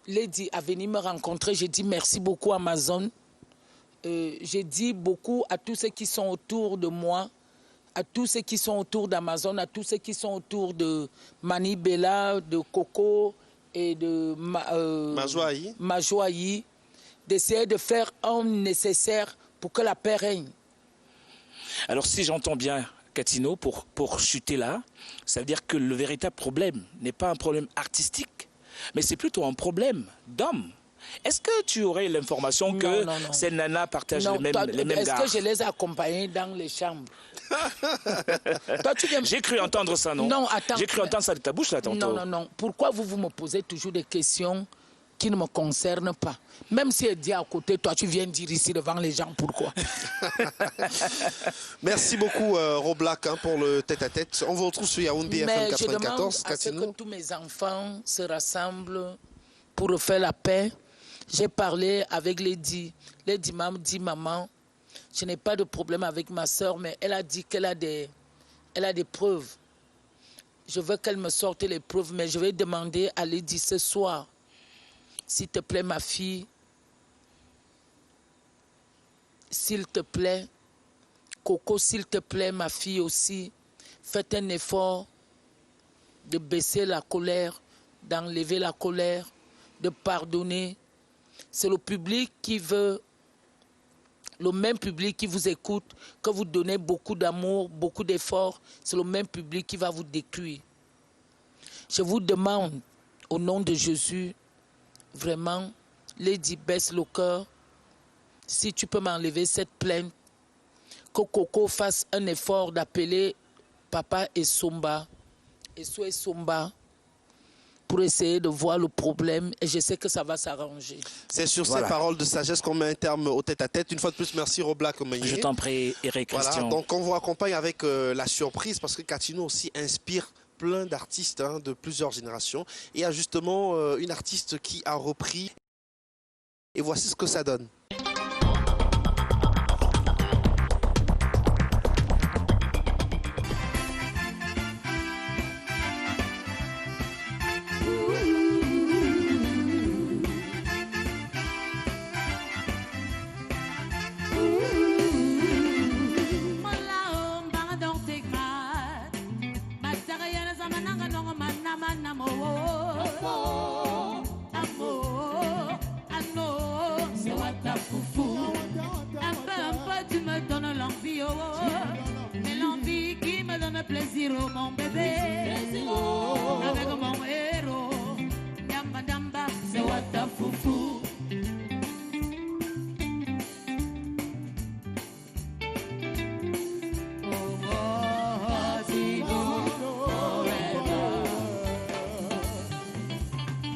Lady à venir me rencontrer. J'ai dit merci beaucoup Amazon. J'ai dit beaucoup à tous ceux qui sont autour de moi, à tous ceux qui sont autour d'Amazon, à tous ceux qui sont autour de Mani Bella, de Coco et de Majoaï, d'essayer de faire un nécessaire pour que la paix règne. Alors si j'entends bien, Katino, pour chuter là, ça veut dire que le véritable problème n'est pas un problème artistique, mais c'est plutôt un problème d'homme. Est-ce que tu aurais l'information que ces nanas partagent les mêmes gares? Est-ce que je les ai accompagnées dans les chambres? J'ai cru entendre ça, non? Non, attends. J'ai cru entendre ça de ta bouche, là, tantôt. Non. Pourquoi vous me posez toujours des questions qui ne me concernent pas? Même si elle dit à côté, toi, tu viens dire ici devant les gens, pourquoi? Merci beaucoup, Roblac, pour le tête-à-tête. On vous retrouve sur Yaoundé FM 94. Mais je demande à ce que tous mes enfants se rassemblent pour refaire la paix. J'ai parlé avec Lady. Lady m'a dit, maman, je n'ai pas de problème avec ma soeur, mais elle a dit qu'elle a des preuves. Je veux qu'elle me sorte les preuves, mais je vais demander à Lady ce soir, s'il te plaît, ma fille, s'il te plaît, Coco, s'il te plaît, ma fille aussi, faites un effort de baisser la colère, d'enlever la colère, de pardonner. C'est le public qui veut, le même public qui vous écoute, que vous donnez beaucoup d'amour, beaucoup d'efforts, c'est le même public qui va vous détruire. Je vous demande, au nom de Jésus, vraiment, Lady, baisse le cœur. Si tu peux m'enlever cette plainte, que Coco fasse un effort d'appeler Papa et Somba, et Somba, pour essayer de voir le problème, et je sais que ça va s'arranger. C'est sur ces paroles de sagesse qu'on met un terme au tête-à-tête. Une fois de plus, merci Roblac. Je t'en prie, Eric Christian. Voilà, donc on vous accompagne avec la surprise, parce que Katino aussi inspire plein d'artistes de plusieurs générations. Et il y a justement une artiste qui a repris, et voici ce que ça donne. Plaisir, oh mon bébé, avec mon héros, Damba Damba, c'est Wata Foufou.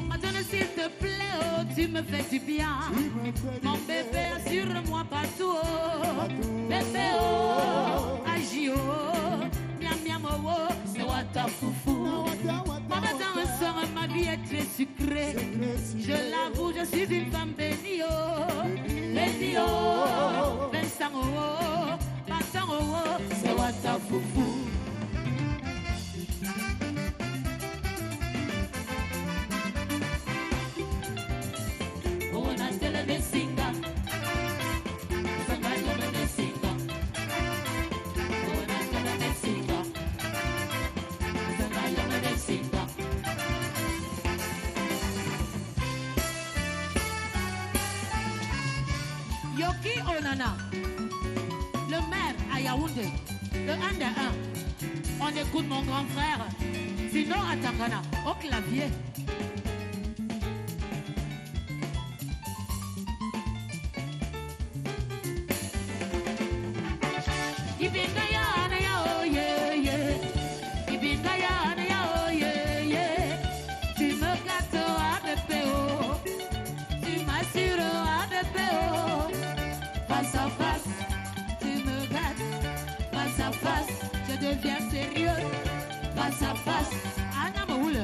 Maintenant s'il te plaît, oh, tu me fais du bien, mon bébé, assure-moi partout, oh, bébé, oh, agis, oh. C'est Wata Foufou. Ma vie est très sucrée. Je l'avoue, je suis une femme bénie. Bénie, Vincent, Vincent, c'est Wata Foufou. On a télé singa. Yoki Onana, le maire à Yaoundé, le 1 de 1. On écoute mon grand frère, sinon Atakana, au clavier. Ibinga ya na ya oh yeah yeah. Ibinga ya na ya Face à face, tu me gâtes. Face à face, je deviens sérieux. Face à face, Anna Moule.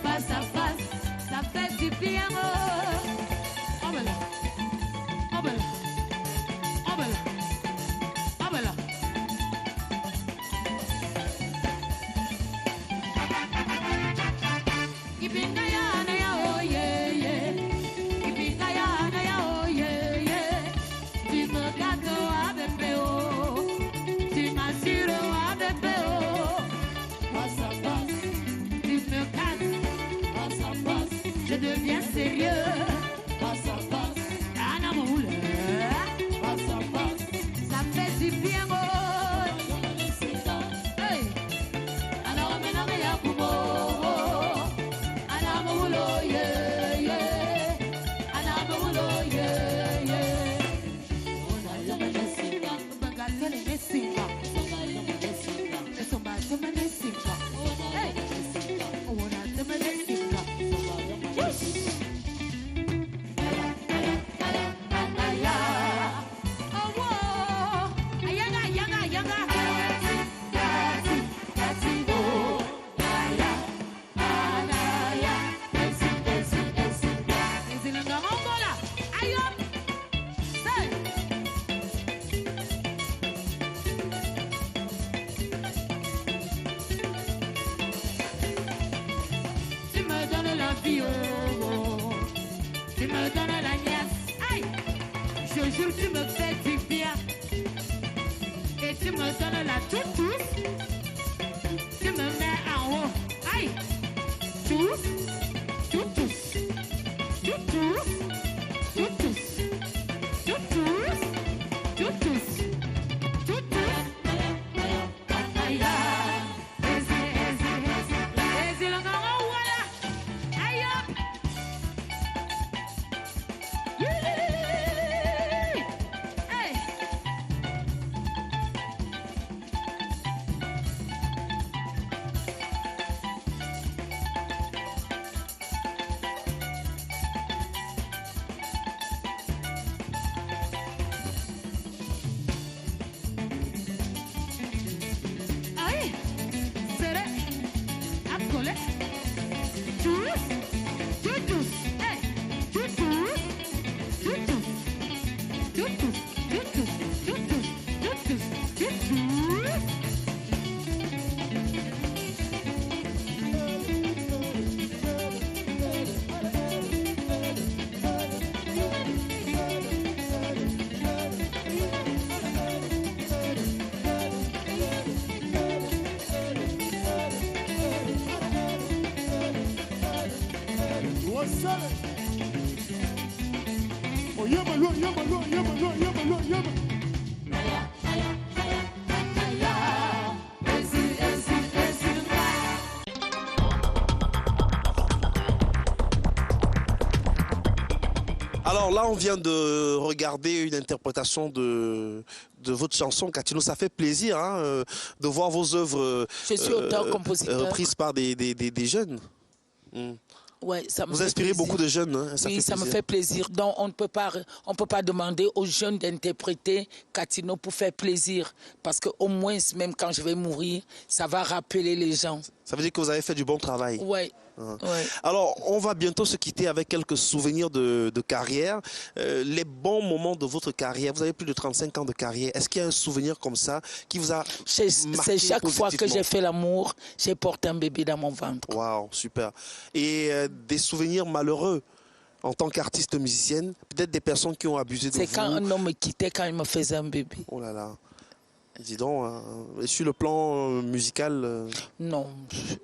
Face à face, ça fait du bien. Oh ben là, oh ben là, oh ben là, oh ben là. Je deviens sérieux. Face à face, Anna Moule. Face à face, ça fait du bien. Hey. Alors maintenant, il y a pour moi. Anna Moule, yeah, yeah. Anna Moule, yeah, yeah. On a le Jessica. Bagatelle et Jessica. Hey. On a le Jessica. Tu me donnes la vie, oh. Tu me donnes la nièce. Aïe. Je jure, tu me fais du bien. Et tu me donnes la toutou. Tu me mets en haut. Aïe. Tous. Toutou. Toutou. Toutou. Toutou. Toutou. Toutou. Aïe. Alors là, on vient de regarder une interprétation de votre chanson, Katino. Ça fait plaisir hein, de voir vos œuvres reprises par des jeunes. Ouais, ça me vous inspirez beaucoup de jeunes. Hein, oui, ça me fait plaisir. Donc, on ne peut pas demander aux jeunes d'interpréter Katino pour faire plaisir. Parce qu'au moins, même quand je vais mourir, ça va rappeler les gens. Ça veut dire que vous avez fait du bon travail. Oui. Ouais. Alors, on va bientôt se quitter avec quelques souvenirs de carrière. Les bons moments de votre carrière, vous avez plus de 35 ans de carrière. Est-ce qu'il y a un souvenir comme ça qui vous a marqué C'est chaque fois que j'ai fait l'amour, j'ai porté un bébé dans mon ventre. Waouh, super. Et des souvenirs malheureux en tant qu'artiste musicienne, peut-être des personnes qui ont abusé de vous. C'est quand un homme me quittait quand il me faisait un bébé. Oh là là. Dis donc, sur le plan musical... non,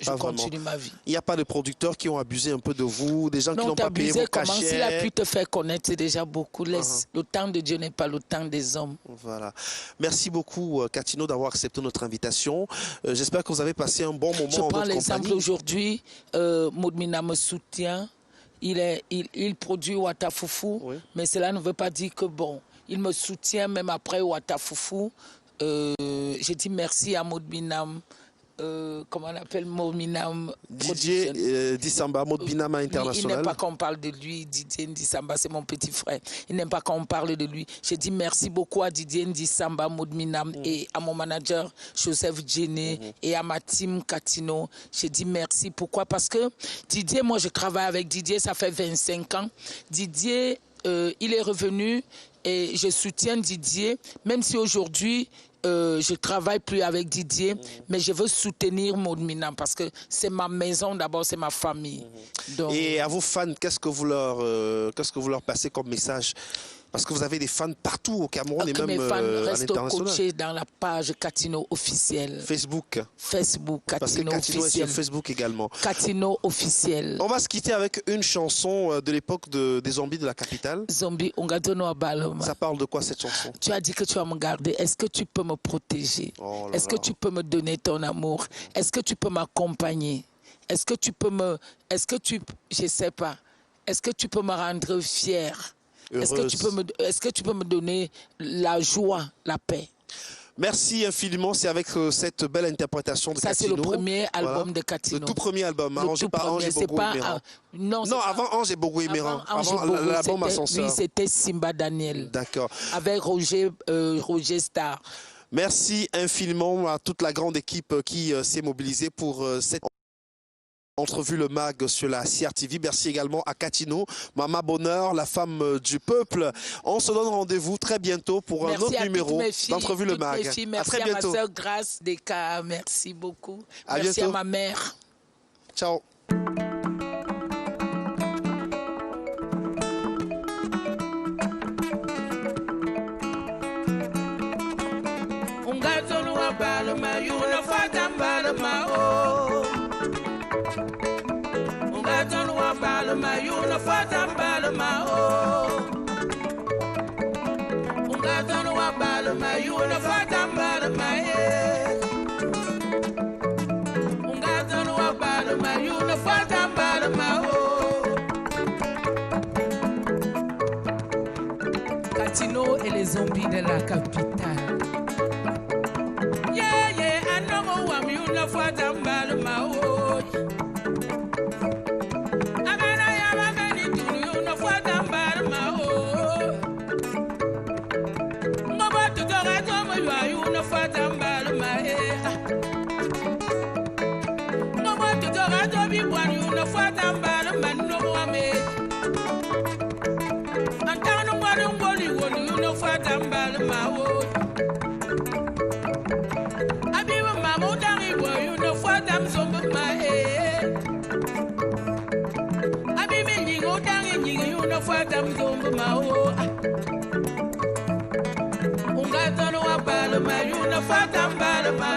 je continue ma vie. Il n'y a pas de producteurs qui ont abusé un peu de vous, des gens qui n'ont pas payé vos cachets. S'il a pu te faire connaître, c'est déjà beaucoup. Le temps de Dieu n'est pas le temps des hommes. Voilà. Merci beaucoup, Katino, d'avoir accepté notre invitation. J'espère que vous avez passé un bon moment en notre compagnie. Je prends l'exemple aujourd'hui, Maudmina me soutient. Il produit Ouattafoufou, oui. Mais cela ne veut pas dire que bon, il me soutient même après Ouattafoufou. J'ai dit merci à Maudmina comment on appelle, Mominam. Didier Ndisamba, Mominam International. Il n'aime pas qu'on parle de lui. Didier Ndisamba, c'est mon petit frère. Il n'aime pas qu'on parle de lui. J'ai dit merci beaucoup à Didier Ndisamba, Mominam, et à mon manager Joseph Djené, et à ma team Katino. J'ai dit merci. Pourquoi? Parce que Didier, moi je travaille avec Didier, ça fait 25 ans. Didier, il est revenu et je soutiens Didier, même si aujourd'hui, je travaille plus avec Didier, mais je veux soutenir Mominam parce que c'est ma maison d'abord, c'est ma famille. Donc... Et à vos fans, qu'est-ce que vous leur passez comme message? Parce que vous avez des fans partout au Cameroun et même mes fans à restent l'international. coachés dans la page Katino officiel. Facebook, Katino parce que Katino officiel. est sur Facebook également. Katino officiel. On va se quitter avec une chanson de l'époque des zombies de la capitale. Zombie, Ongadono Abaloma. Ça parle de quoi cette chanson? Tu as dit que tu vas me garder. Est-ce que tu peux me protéger? Est-ce que tu peux me donner ton amour? Est-ce que tu peux m'accompagner? Est-ce que tu peux me... Je sais pas. Est-ce que tu peux me rendre fier? Est-ce que tu peux me donner la joie, la paix? Merci infiniment. C'est avec cette belle interprétation de Katino. Ça, c'est le premier album de Katino. Le tout premier album, arrangé par Ange et Bogo Emeran. Non, avant Ange et Bogo Emeran. Avant l'album Ascenseur. Oui, c'était Simba Daniel. D'accord. Avec Roger Star. Merci infiniment à toute la grande équipe qui s'est mobilisée pour cette entrevue Le Mag sur la CRTV. Merci également à Katino, Mama Bonheur, la femme du peuple. On se donne rendez-vous très bientôt pour un autre numéro d'entrevue Le Mag. Merci à très bientôt. À ma soeur Grâce Deka, merci beaucoup. Merci bientôt. à ma mère. Ciao. Balma, you no fata balma oh. Unga tano wa balma, you no fata balma eh. Unga tano wa balma, you no fata balma oh. Katino et les zombies de la capitale. Yeah, yeah, I know what you no fata balma oh. Ungatano wa balma yuna fatam balma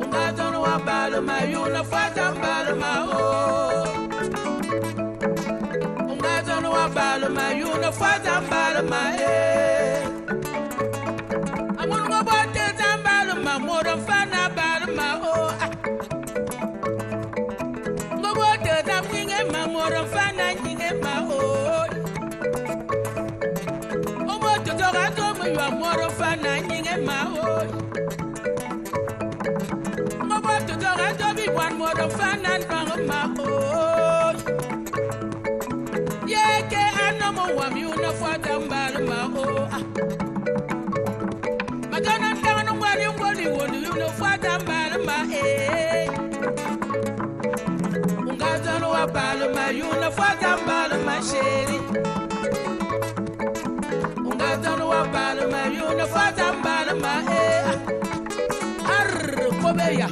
Ungatano wa balma yuna fatam balma Ungatano wa balma yuna fatam balma Amun bote tambalma moram fana balma Ngobote tamnge mamoram fana nge ma you are more fun than you get my own. My boy to go and do be one more fun than my own. Yeah, I know more one you know for them by my own. My gun and down on what you know for them by my head. Ungazano wa balma you know for them by my shady. Balma, you know, Fatam Balma, Arr, Kobeya.